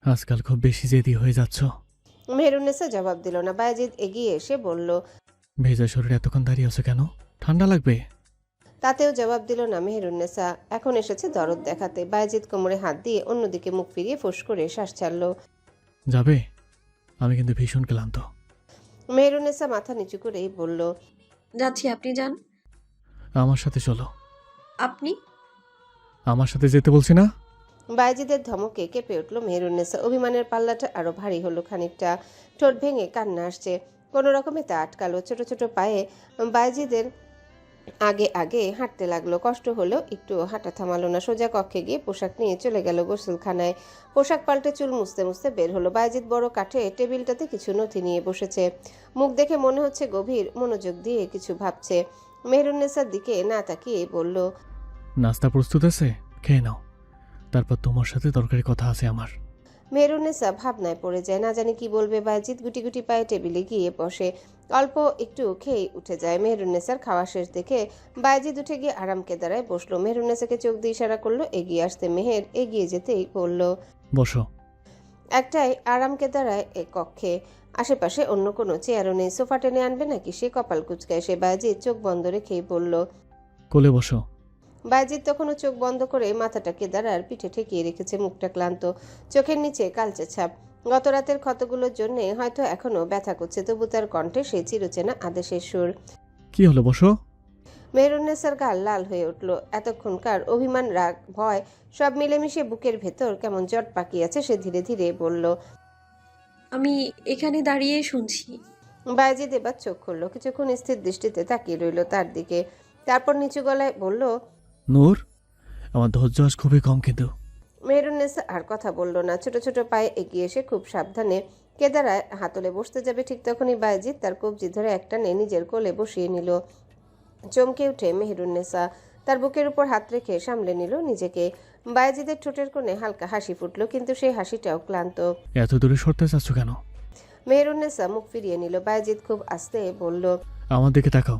Speaker 8: আজকাল খুব বেশি জেদি হয়ে যাচ্ছ।
Speaker 1: মেহেরুন্নেসা জবাব দিল না। বায়েজিদ এগিয়ে এসে বলল,
Speaker 8: ভেজা শরীরে এতক্ষণ দাঁড়িয়ে আছো কেন? ঠান্ডা লাগবে।
Speaker 1: তাতেও জবাব দিল না মেহেরুন্নেসা। এখন এসেছে দরদ দেখাতে। বায়েজিদ কোমরে হাত দিয়ে অন্যদিকে মুখ ফিরিয়ে ফোঁস করে শ্বাস ছাড়ল।
Speaker 8: যাবে? আমি কিন্তু ভীষণ ক্লান্ত।
Speaker 1: মেহেরুন্নেসা মাথা নিচু করেই বলল,
Speaker 4: যাচ্ছি, আপনি যান।
Speaker 8: আমার সাথে চলো।
Speaker 4: আপনি?
Speaker 8: আমার সাথে যেতে বলছি না?
Speaker 1: বায়েজিদের ধমকে কেঁপে উঠল মেহেরুন্নেসা। অভিমানের পাল্লাটা আরো ভারী হলো খানিকটা। ঠোঁট ভেঙে কান্না আসছে। কোনো রকমে তা আটকালো। ছোট ছোট পায়ে বায়েজিদের আগে আগে হাঁটতে লাগলো। কষ্ট হলেও একটু হাঁটা থামালো না। সোজা কক্ষে গিয়ে পোশাক নিয়ে চলে গেল গোসলখানায়। পোশাক পাল্টে চুল মুছতে মুছতে বের হলো। বায়েজিদ বড় কাঠে টেবিলটাতে কিছু নথি নিয়ে বসেছে। মুখ দেখে মনে হচ্ছে গভীর মনোযোগ দিয়ে কিছু ভাবছে। মেহেরুন্নেসার দিকে না তাকিয়ে বলল,
Speaker 8: নাস্তা প্রস্তুত আছে, খেয়ে নাও। তারপর তোমার সাথে দরকারি কথা আছে আমার।
Speaker 1: মেহেরুন্নেসা ভাবনায় পড়ে যায়। না জানি কি বলবে। বায়েজিদ গুটি গুটি পায়ে টেবিলে গিয়ে বসে। অল্প একটু খেয়ে উঠে যায়। মেহেরুন্নেসার খাওয়া শেষ দেখে বায়েজিদ উঠে গিয়ে আরামকে দাঁড়ায় বসলো। মেহেরুন্নেসাকে চোখ দিয়ে ইশারা করলো এগিয়ে আসতে। মেহের এগিয়ে যেতেই বলল,
Speaker 8: বসো।
Speaker 1: একটাই আরামকে দাঁড়ায় এ কক্ষে। আশেপাশে অন্য কোনো চেয়ারও নেই। সোফা টেনে আনবে নাকি? সে কপাল কুচকায়। সে বায়েজিদ চোখ বন্ধ রেখেই বলল,
Speaker 8: কোলে বসো।
Speaker 1: বায়েজিদ তখনও চোখ বন্ধ করে মাথাটা কেদারার পিঠে ঠেকিয়ে রেখেছে। মুখটা ক্লান্ত, চোখের নিচে কালচে ছাপ। গত রাতের ক্ষতগুলোর জন্য হয়তো এখনো ব্যথা করছে, তবু তার কণ্ঠে সেই চিরচেনা আদেশের সুর।
Speaker 8: কি হলো, বসো।
Speaker 1: মেহেরুন্নেসার গাল লাল হয়ে উঠল। এতক্ষণকার অভিমান, রাগ, ভয় সব মিলেমিশে বুকের ভেতর কেমন জট পাকিয়ে আছে। সে ধীরে ধীরে বলল,
Speaker 4: আমি এখানে দাঁড়িয়ে শুনছি।
Speaker 1: বায়েজিদ এবার চোখ খুলল। কিছুক্ষণ স্থির দৃষ্টিতে তাকিয়ে রইল তার দিকে। তারপর নিচু গলায় বলল,
Speaker 8: নূর, আমার ধৈর্য আজ খুবই কম কিন্তু।
Speaker 1: মেহেরুন্নেসা আর কথা বলল না। ছোট ছোট পায়ে এগিয়ে এসে খুব সাবধানে কেদারায় হাতলে বসতে যাবে, ঠিক তখনই বায়েজিদ তার কবজি ধরে একটা নে নিজের কোলে বসিয়ে নিল। চমকে উঠে মেহেরুন্নেসা। তার বুকের উপর হাত রেখে সামলে নিল নিজেকে। বায়েজিদের ঠোঁটের কোণে হালকা হাসি ফুটলো, কিন্তু সেই হাসিটাও ক্লান্ত।
Speaker 8: এত দূরে সরতে চাচ্ছ কেন?
Speaker 1: মেহেরুন্নেসা মুখ ফিরিয়ে নিল। বায়েজিদ খুব আস্তে বলল।
Speaker 8: আমার দিকে তাকাও।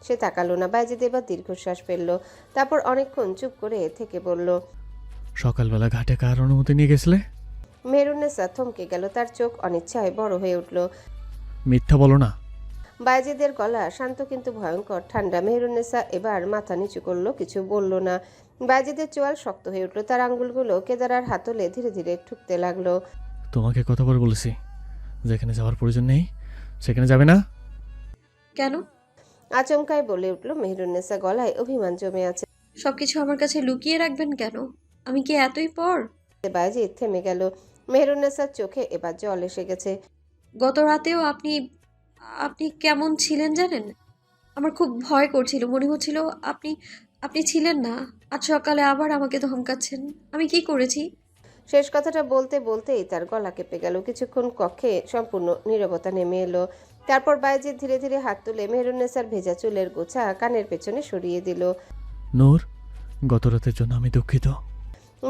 Speaker 1: সে তাকালো না। বায়েজিদ এবার দীর্ঘশ্বাস ফেলল, তারপর অনেকক্ষণ চুপ করে থেকে বলল,
Speaker 8: সকালবেলা ঘাটে কার অনুমতি নিয়ে গেছিলে?
Speaker 1: মেহেরুন্নেসা থমকে গেল, তার চোখ অনিচ্ছায় বড় হয়ে উঠল।
Speaker 8: মিথ্যা বলো না।
Speaker 1: বায়েজিদের গলা শান্ত কিন্তু ভয়ঙ্কর ঠান্ডা। মেহেরুন্নেসা এবার মাথা নিচু করলো, কিছু বলল না। বায়েজিদের চোয়াল শক্ত হয়ে উঠল, তার আঙ্গুলগুলো কেদারার হাতলে ধীরে ধীরে ঠুকতে লাগলো।
Speaker 8: তোমাকে কতবার বলেছি যেখানে যাওয়ার প্রয়োজন নেই সেখানে যাবে না।
Speaker 4: কেন?
Speaker 1: আচমকায় বলে উঠল মেহেরুন্নেসা, গলায় অভিমান জমে আছে।
Speaker 4: সবকিছু আমার কাছে লুকিয়ে রাখবেন কেন? আমি কি এতই পর?
Speaker 1: বায়েজিদ থেমে গেল। মেহেরুন্নেসার চোখে এবার জল এসে গেছে।
Speaker 4: গত রাতেও আপনি আপনি কেমন ছিলেন জানেন? আমার খুব ভয় করছিল, মনে হচ্ছিল আপনি আপনি ছিলেন না। আজ সকালে আবার আমাকে ধমকাচ্ছেন। আমি কি করেছি?
Speaker 1: শেষ কথাটা বলতে বলতেই তার গলা কেঁপে গেল। কিছুক্ষণ কক্ষে সম্পূর্ণ নীরবতা নেমে এলো। তারপর বায়েজিদ ধীরে ধীরে হাত তুলে মেহেরুন্নেসার ভেজা চুলের গোছা কানের পেছনে সরিয়ে দিল।
Speaker 8: নূর, গত রাতের জন্য আমি দুঃখিত।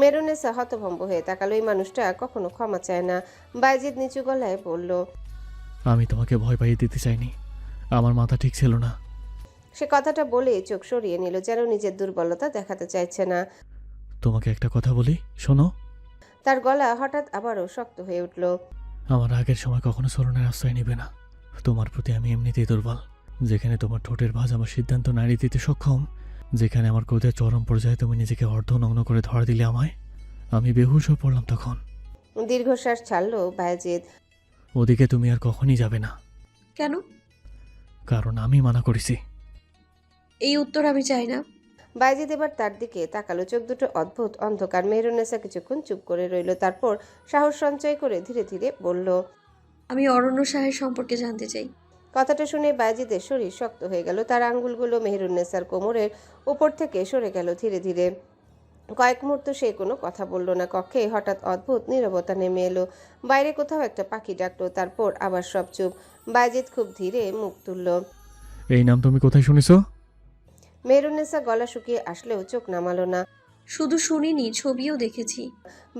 Speaker 1: মেহেরুন্নেসা হতভম্ব হয়ে তাকালো। এই মানুষটা কখনো ক্ষমা চায় না। বায়েজিদ নিচু গলায় বলল,
Speaker 8: আমি তোমাকে ভয় পাইয়ে দিতে চাইনি, আমার মাথা ঠিক ছিল না।
Speaker 1: সে কথাটা বলে চোখ সরিয়ে নিল, যেন নিজের দুর্বলতা দেখাতে চাইছে না।
Speaker 8: তোমাকে একটা কথা বলি, শোনো।
Speaker 1: তার গলা হঠাৎ আবারও শক্ত হয়ে উঠল।
Speaker 8: আমার আগের সময় কখনো স্মরণের আশ্রয় নিবে না। তোমার প্রতি আমি এমনিতেই দুর্বল। যেখানে তোমার ঠোঁটের ভাঁজ আমার সিদ্ধান্ত নাড়িয়ে দিতে সক্ষম, যেখানে আমার ক্রোধের চরম পর্যায়ে তুমি নিজেকে অর্ধনগ্ন করে ধরা দিলে আমায়, আমি বেহুশ হয়ে পড়লাম তখন।
Speaker 1: দীর্ঘশ্বাস ছাড়ল বায়েজিদ।
Speaker 8: ওদিকে তুমি আর কখনই যাবে না।
Speaker 4: কেন?
Speaker 8: কারণ আমি মানা করেছি।
Speaker 4: এই উত্তর আমি চাই না।
Speaker 1: বায়েজিদ এবার তার দিকে তাকালো, চোখ দুটো অদ্ভুত অন্ধকার। মেহেরুন্নেসা কিছুক্ষণ চুপ করে রইল, তারপর সাহস সঞ্চয় করে ধীরে ধীরে বলল,
Speaker 4: আমি অরণ্য সাহের সম্পর্কে জানতে চাই।
Speaker 1: কথাটা শুনে বায়েজিদের শরীর শক্ত হয়ে গেল। তার আঙ্গুলগুলো মেহেরুন্নেসার কোমরের উপর থেকে সরে গেল ধীরে ধীরে। কয়েক মুহূর্ত সে কোনো কথা বলল না। কক্ষে হঠাৎ অদ্ভুত নীরবতা নেমে এলো। বাইরে কোথাও একটা পাখি ডাকলো, তারপর আবার সব চুপ। বায়েজিদ খুব ধীরে মুখ তুলল।
Speaker 8: এই নাম তুমি কোথায় শুনেছো?
Speaker 1: মেহেরুন্নেসা গলা শুকিয়ে আসলেও চোখ নামালো না।
Speaker 4: শুধু শুনিনি, ছবিও দেখেছি।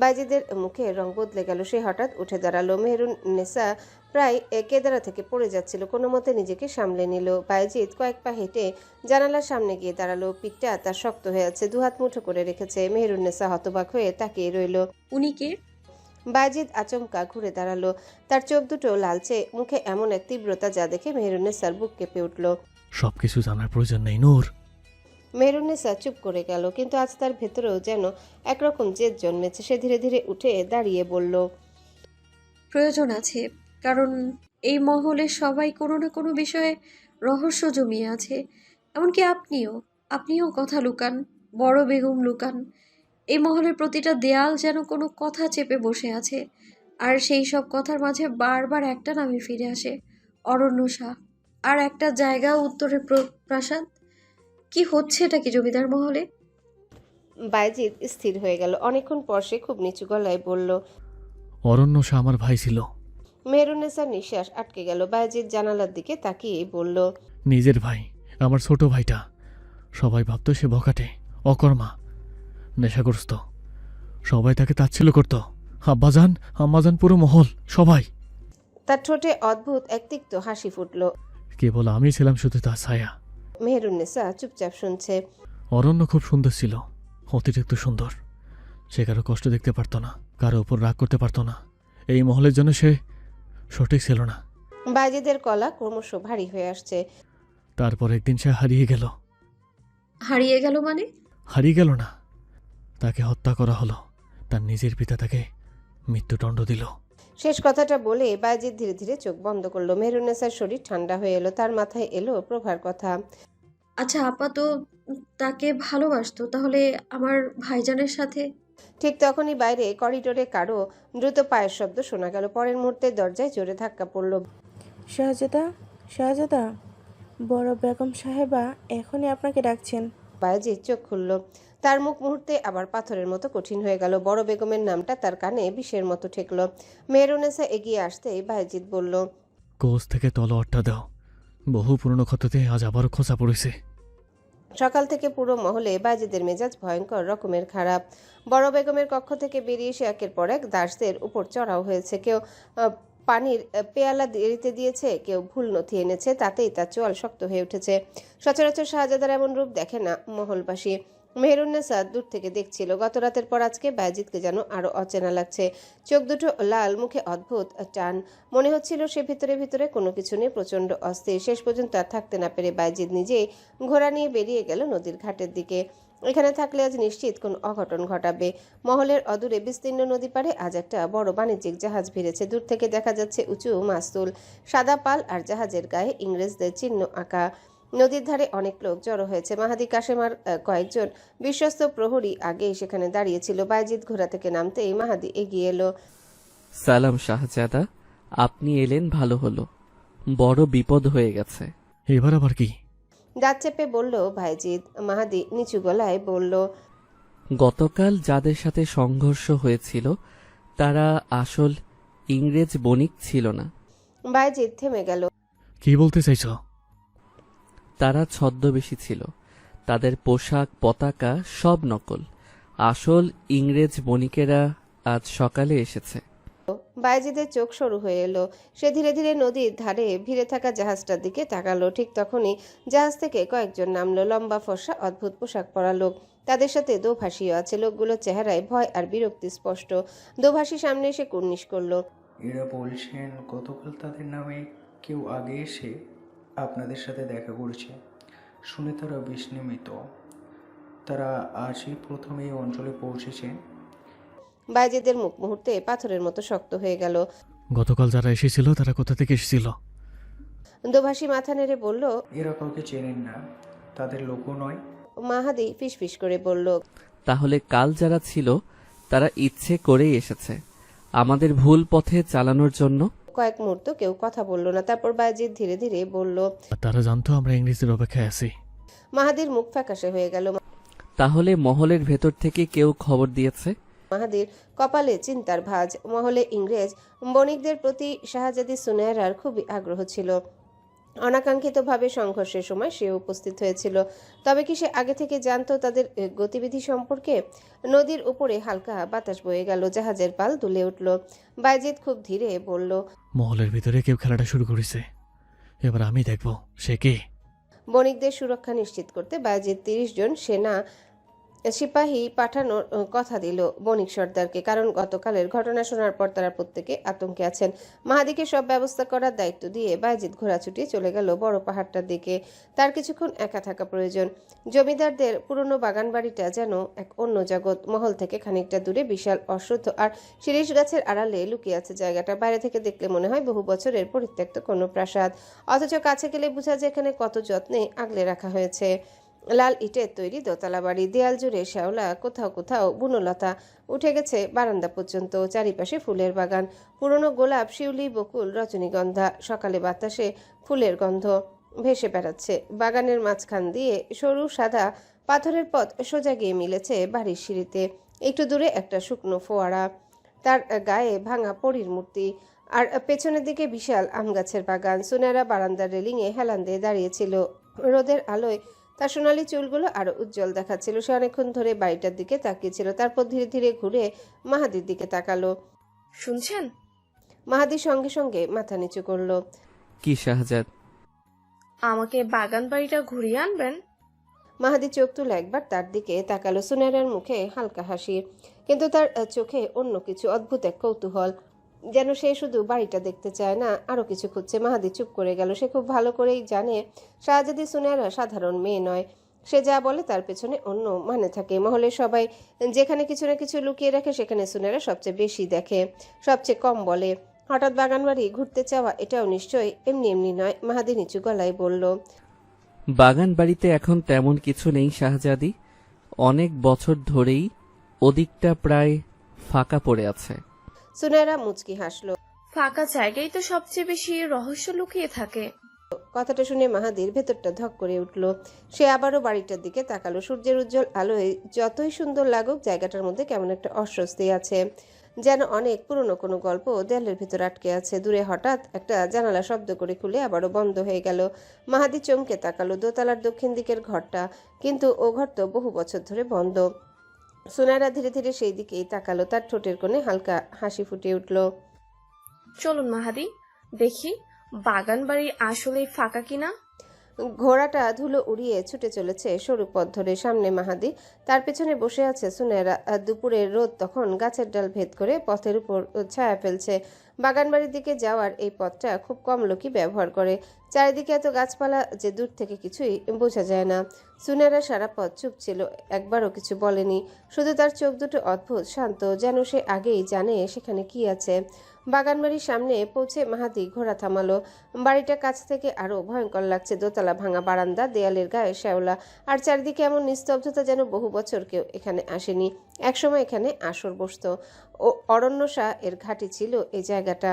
Speaker 1: বায়েজিদের মুখে রং বদলে গেল। সে হঠাৎ উঠে দাঁড়ালো। মেহেরুন্নেসা প্রায় কেদারা থেকে পড়ে যাচ্ছিল, কোনো মতে নিজেকে সামলে নিল। বায়েজিদ কয়েক পা হেঁটে জানালার সামনে গিয়ে দাঁড়ালো। পিঠটা তার শক্ত হয়ে আছে, দুহাত মুঠো করে রেখেছে। মেহেরুন্নেসা হতবাক হয়ে তাকিয়ে রইল।
Speaker 4: উনি কে?
Speaker 1: বায়েজিদ আচমকা ঘুরে দাঁড়ালো। তার চোখ দুটো লালচে, মুখে এমন এক তীব্রতা যা দেখে মেহেরুন্নেসার বুক কেঁপে উঠল।
Speaker 8: সবকিছু জানার প্রয়োজন নেই নূর।
Speaker 1: মেহেরুন্নেসা চুপ করে গেল, কিন্তু আজ তার ভেতরেও যেন একরকম জেদ জন্মেছে। সে ধীরে ধীরে উঠে দাঁড়িয়ে বলল,
Speaker 4: প্রয়োজন আছে, কারণ এই মহলে সবাই কোনো না কোনো বিষয়ে রহস্য জমিয়ে আছে। এমনকি আপনিও কথা লুকান, বড় বেগম লুকান। এই মহলের প্রতিটা দেয়াল যেন কোনো কথা চেপে বসে আছে। আর সেই সব কথার মাঝে বারবার একটা নামে ফিরে আসে, অরণ্য শাহ। আর একটা জায়গা, উত্তরের প্রাসাদ। কি হচ্ছে এটা কি জমিদার মহলে?
Speaker 1: বায়েজিদ স্থির হয়ে গেল। অনেকক্ষণ পর সে খুব নিচু গলায় বলল,
Speaker 8: অরণ্য শাহ আমার ভাই ছিল।
Speaker 1: মেহেরুন্নেসার নিঃশ্বাস আটকে গেল। বায়েজিদ জানালার দিকে তাকিয়ে বলল,
Speaker 8: নিজের ভাই, আমার ছোট ভাইটা। সবাই ভাবতো সে বখাটে, অকর্মা, নেশাগ্রস্ত। সবাই তাকে তাচ্ছিল্য করত। আম্মাজান, পুরো মহল, সবাই।
Speaker 1: তার ঠোঁটে অদ্ভুত এক তিক্ত হাসি ফুটল।
Speaker 8: কেবল আমি ছিলাম শুধু তার ছায়া।
Speaker 1: মেহেরুন্নেসা চুপচাপ শুনছে।
Speaker 8: অরণ্য খুব সুন্দর ছিল, অতিরিক্ত সুন্দর। সে কারো কষ্ট দেখতে পারত না, কারো উপর রাগ করতে পারত না। এই মহলের জন্য সে সঠিক ছিল না।
Speaker 1: বায়েজিদের গলা ক্রমশ ভারী হয়ে আসছে।
Speaker 8: তারপর একদিন সে হারিয়ে গেল।
Speaker 4: হারিয়ে গেল মানে?
Speaker 8: হারিয়ে গেল না, তাকে হত্যা করা হলো। তার নিজের পিতা তাকে মৃত্যুদণ্ড দিল।
Speaker 1: শেষ কথাটা বলে বায়েজিদ ধীরে ধীরে চোখ বন্ধ করলো। মেহেরুন্নেসার শরীর ঠান্ডা হয়ে এলো। তার মাথায় এলো প্রভার কথা।
Speaker 4: আচ্ছা, আপা তো তাকে ভালোবাসতো, তাহলে আমার ভাইজানের সাথে?
Speaker 1: ঠিক তখনই বাইরে করিডোরে কারো দ্রুত পায়ের শব্দ শোনা গেল। পরের মুহূর্তে দরজায় জোরে ধাক্কা পড়ল।
Speaker 6: শাহজাদা, বড় বেগম সাহেবা এখনই আপনাকে ডাকছেন।
Speaker 1: বায়েজিদ চোখ খুলল। তার মুখ মুহূর্তে আবার পাথরের মতো কঠিন হয়ে গেল। বড় বেগমের নামটা তার কানে বিষের মতো ঠেকল। মেহেরুন্নেসা এগিয়ে আসতেই বায়েজিদ বলল,
Speaker 8: কোষ থেকে তলোয়ারটা দাও। বহু পুরনো ক্ষততে আজ আবারও খোঁচা পড়েছে।
Speaker 1: সকাল থেকে পুরো মহলে বাইজিদের মেজাজ ভয়ঙ্কর রকমের খারাপ। বড় বেগমের কক্ষ থেকে বেরিয়ে এসে একের পর এক দাসদের উপর চড়াও হয়েছে। কেউ পানির পেয়ালা দিতে দিয়েছে, কেউ ভুল নথি এনেছে, তাতেই তার চোয়াল শক্ত হয়ে উঠেছে। সচরাচর শাহজাদার এমন রূপ দেখে না মহলবাসী। মেহেরুন্নেসা দূর থেকে দেখছিল। গত রাতের পর আজকে বাইজিদকে যেন আরো অচেনা লাগছে। চোখ দুটো লাল, মুখে অদ্ভুত টান। মনে হচ্ছিল সে ভিতরে ভিতরে কোনো কিছু নিয়ে প্রচন্ড অস্থির। শেষ পর্যন্ত আর থাকতে না পেরে বাইজিদ নিজেই ঘোড়া নিয়ে বেরিয়ে গেল নদীর ঘাটের দিকে। এখানে থাকলে আজ নিশ্চিত কোন অঘটন ঘটাবে। মহলের অদূরে বিস্তীর্ণ নদী পাড়ে আজ একটা বড় বাণিজ্যিক জাহাজ ভিড়েছে। দূর থেকে দেখা যাচ্ছে উঁচু মাস্তুল, সাদা পাল আর জাহাজের গায়ে ইংরেজদের চিহ্ন আঁকা। নদীর ধারে অনেক লোক জড়ো হয়েছে। মাহাদি কাশেম আর কয়েকজন বিশ্বস্ত প্রহরী আগেই সেখানে দাঁড়িয়েছিল। বাইজিদ ঘোড়া থেকে নামতেই মাহাদি এগিয়ে এলো।
Speaker 12: সালাম শাহজাদা, আপনি এলেন ভালো হলো, বড় বিপদ হয়ে গেছে।
Speaker 8: এবার আবার কি?
Speaker 1: দাঁত চেপে বলল বাইজিদ। মাহাদি নিচু গলায় বলল,
Speaker 12: গতকাল যাদের সাথে সংঘর্ষ হয়েছিল তারা আসল ইংরেজ বণিক ছিল না।
Speaker 1: বাইজিদ থেমে গেল।
Speaker 8: কি বলতে চাইছো?
Speaker 12: তারা ছদ্মবেশী ছিল। তাদের পোশাক, পতাকা সব নকল। আসল ইংরেজ বণিকেরা আজ সকালে এসেছে।
Speaker 1: বাইজিদের চোখ সরু হয়ে এলো। সে ধীরে ধীরে নদীর ধারে ভিড়ে থাকা জাহাজটার দিকে তাকালো। ঠিক তখনই জাহাজ থেকে কয়েকজন নামলো। লম্বা ফর্সা অদ্ভুত পোশাক পরা লোক। তাদের সাথে দোভাষীও আছে। লোকগুলোর চেহারায় ভয় আর বিরক্তি স্পষ্ট। দোভাষী সামনে এসে কুর্নিশ করলো।
Speaker 13: এরা বলছেন গতকাল তাদের নামে কেউ আগে এসে আপনাদের সাথে দেখা করেছে। শুনে তারা বিস্মিত। তারা আজই প্রথম এই অঞ্চলে পৌঁছেছে।
Speaker 1: বাইজিদের মুখ মুহূর্তে পাথরের মতো শক্ত হয়ে গেল।
Speaker 8: গতকাল যারা এসেছিল তারা কোথা থেকে এসেছিল?
Speaker 1: দোভাষী মাথা নেড়ে বলল,
Speaker 13: এরা কাউকে চেনেন না, তাদের লোকও নয়।
Speaker 1: মাহাদি ফিসফিস করে বলল,
Speaker 12: তাহলে কাল যারা ছিল তারা ইচ্ছে করেই এসেছে আমাদের ভুল পথে চালানোর জন্য।
Speaker 1: কয়েক মুহূর্ত কেউ কথা বলল না। তারপর বাইজিদ ধীরে ধীরে বলল,
Speaker 8: তারা জানতো আমরা ইংরেজদের অপেক্ষায় আছি।
Speaker 1: মাহাদির মুখ ফ্যাকাশে হয়ে গেল।
Speaker 12: তাহলে মহলের ভেতর থেকে কেউ খবর দিয়েছে?
Speaker 1: মাহাদির কপালে চিন্তার ভাঁজ। মহলে ইংরেজ বণিকদের প্রতি শাহজাদি সুনেয়রার খুবই আগ্রহ ছিল। অনাকাঙ্ক্ষিতভাবে সংঘর্ষের সময় সে উপস্থিত হয়েছিল। তবে কি সে আগে থেকে জানতো তাদের গতিবিধি সম্পর্কে? নদীর উপরে হালকা বাতাস বয়ে গেল। জাহাজের পাল দুলে উঠল। বাইজিদ খুব ধীরে বলল,
Speaker 8: মহলের ভিতরে কেউ খেলাটা শুরু করেছে। এবার আমি দেখব সে কে।
Speaker 1: বণিকদের সুরক্ষা নিশ্চিত করতে বাইজিদ 30 জন সেনা সিপাহী পাঠানোর কথা দিল বণিক সর্দারকে। কারণ গতকালের ঘটনা শোনার পর তারা প্রত্যেকে আতঙ্কে আছেন। মাহাদিকে সব ব্যবস্থা করার দায়িত্ব দিয়ে বাইজিদ ঘোড়া ছুটিয়ে চলে গেল বড় পাহাড়টার দিকে। তার কিছুক্ষণ একা থাকা প্রয়োজন। জমিদারদের পুরনো বাগান বাড়িটা যেন এক অন্য জগৎ। মহল থেকে খানিকটা দূরে বিশাল অশ্বত্থ আর শিরীষ গাছের আড়ালে লুকিয়ে আছে জায়গাটা। বাইরে থেকে দেখলে মনে হয় বহু বছরের পরিত্যক্ত কোনো প্রাসাদ, অথচ কাছে গেলে বোঝা যায় এখানে কত যত্নে আগলে রাখা হয়েছে। লাল ইটের তৈরি দোতলা বাড়ি, দেয়াল জুড়ে শ্যাওলা, কোথাও কোথাও বুনলতা উঠে গেছে বারান্দা পর্যন্ত। চারিপাশে ফুলের বাগান, পুরনো গোলাপ, শিউলি, বকুল, রজনীগন্ধা। সকালে বাতাসে ফুলের গন্ধ ভেসে বেড়াচ্ছে। বাগানের মাঝখান দিয়ে সরু সাদা পাথরের পথ সোজা গিয়ে মিলেছে বাড়ির সিঁড়িতে। একটু দূরে একটা শুকনো ফোয়ারা, তার গায়ে ভাঙা পরীর মূর্তি, আর পেছনের দিকে বিশাল আম গাছের বাগান। সুনেরা বারান্দার রেলিংয়ে হেলান দিয়ে দাঁড়িয়েছিল। রোদের আলোয় তার সোনালি চুলগুলো আরো উজ্জ্বল দেখাচ্ছিল। সে অনেকক্ষণ ধরে বাড়িটার দিকে তাকিয়েছিল। তারপর ধীরে ধীরে ঘুরে মাহাদির দিকে তাকালো।
Speaker 7: শুনছেন?
Speaker 1: মাহাদির সঙ্গে সঙ্গে মাথা নিচু করলো।
Speaker 12: কি শাহজাদ?
Speaker 7: আমাকে বাগান বাড়িটা ঘুরিয়ে আনবেন?
Speaker 1: মাহাদি চোখ তুলে একবার তার দিকে তাকালো। সুনেরার মুখে হালকা হাসি, কিন্তু তার চোখে অন্য কিছু, অদ্ভুত এক কৌতূহল। যেন সে শুধু বাড়িটা দেখতে চায় না, আরো কিছু খুঁজছে। মাহাদি চুপ করে গেল। সে খুব ভালো করেই জানে শাহজাদি সুনেরা সাধারণ মেয়ে নয়। সে যা বলে তার পেছনে অন্য মানে থাকে। মহলে সবাই যেখানে কিছু না কিছু লুকিয়ে রাখে সেখানে সুনেরা সবচেয়ে বেশি দেখে, সবচেয়ে কম বলে। হঠাৎ বাগান বাড়ি ঘুরতে চাওয়া এটাও নিশ্চয়ই এমনি এমনি নয়। মাহাদি নিচু গলায় বলল,
Speaker 12: বাগান বাড়িতে এখন তেমন কিছু নেই শাহজাদি। অনেক বছর ধরেই ওদিকটা প্রায় ফাঁকা পড়ে আছে।
Speaker 1: সুনেরা মুচকি হাসলো।
Speaker 7: ফাঁকা জায়গায় তো সবচেয়ে বেশি রহস্য লুকিয়ে থাকে।
Speaker 1: কথাটা শুনে মাহাদির ভেতরটা ধক করে উঠল। সে আবারও বাড়িটার দিকে তাকালো। সূর্যের উজ্জ্বল আলোয় যতই সুন্দর লাগুক জায়গাটার মধ্যে কেমন একটা অস্বস্তি আছে, যেন অনেক পুরনো কোনো গল্প দেয়ালের ভিতর আটকে আছে। দূরে হঠাৎ একটা জানালা শব্দ করে খুলে আবারও বন্ধ হয়ে গেল। মাহাদি চমকে তাকালো। দোতলার দক্ষিণ দিকের ঘরটা, কিন্তু ও ঘর তো বহু বছর ধরে বন্ধ। সুনায়রা ধীরে ধীরে সেই দিকেই তাকালো। তার ঠোঁটের কোণে হালকা হাসি ফুটে উঠল।
Speaker 7: চলুন মাহাদি, দেখি বাগান বাড়ি আসলেই ফাঁকা কিনা।
Speaker 1: ঘোড়াটা ধুলো উড়িয়ে ছুটে চলেছে সরু পথ ধরে। সামনে মাহাদি, তার পেছনে বসে আছে সুনায়রা। দুপুরের রোদ তখন গাছের ডাল ভেদ করে পথের উপর ছায়া ফেলছে। বাগানবাড়ির দিকে যাওয়ার এই পথটা খুব কম লোকই ব্যবহার করে। চারিদিকে এত গাছপালা যে দূর থেকে কিছুই বোঝা যায় না। সুনায়রা সারা পথ চুপ ছিল, একবারও কিছু বলেনি। শুধু তার চোখ দুটো অদ্ভুত শান্ত, যেন সে আগেই জানে সেখানে কি আছে। বাগানবাড়ির সামনে পৌঁছে মাহাদি ঘোড়া থামালো। বাড়িটা কাছ থেকে আরো ভয়ঙ্কর লাগছে। দোতলা ভাঙা বারান্দা, দেয়ালের গায়ে শ্যাওলা, আর চারিদিকে এমন নিস্তব্ধতা যেন বহু বছর কেউ এখানে আসেনি। একসময় এখানে আসর বসতো ও অরণ্যসা এর ঘাঁটি ছিল এই জায়গাটা,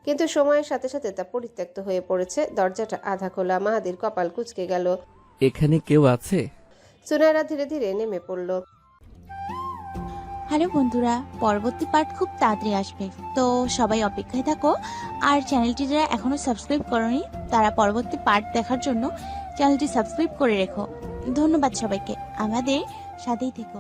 Speaker 1: কিন্তু সময়ের সাথে সাথে তা পরিত্যক্ত হয়ে পড়েছে। দরজাটা আধা খোলা। মাহাদির কপাল কুঁচকে গেল।
Speaker 12: এখানে কেউ আছে?
Speaker 1: সুনায়রা ধীরে ধীরে নেমে পড়ল।
Speaker 14: হ্যালো বন্ধুরা, পরবর্তী পার্ট খুব তাড়াতাড়ি আসবে, তো সবাই অপেক্ষায় থাকো। আর চ্যানেলটি যারা এখনো সাবস্ক্রাইব করনি তারা পরবর্তী পার্ট দেখার জন্য চ্যানেলটি সাবস্ক্রাইব করে রেখো। ধন্যবাদ সবাইকে, আমাদের সাথেই থেকো।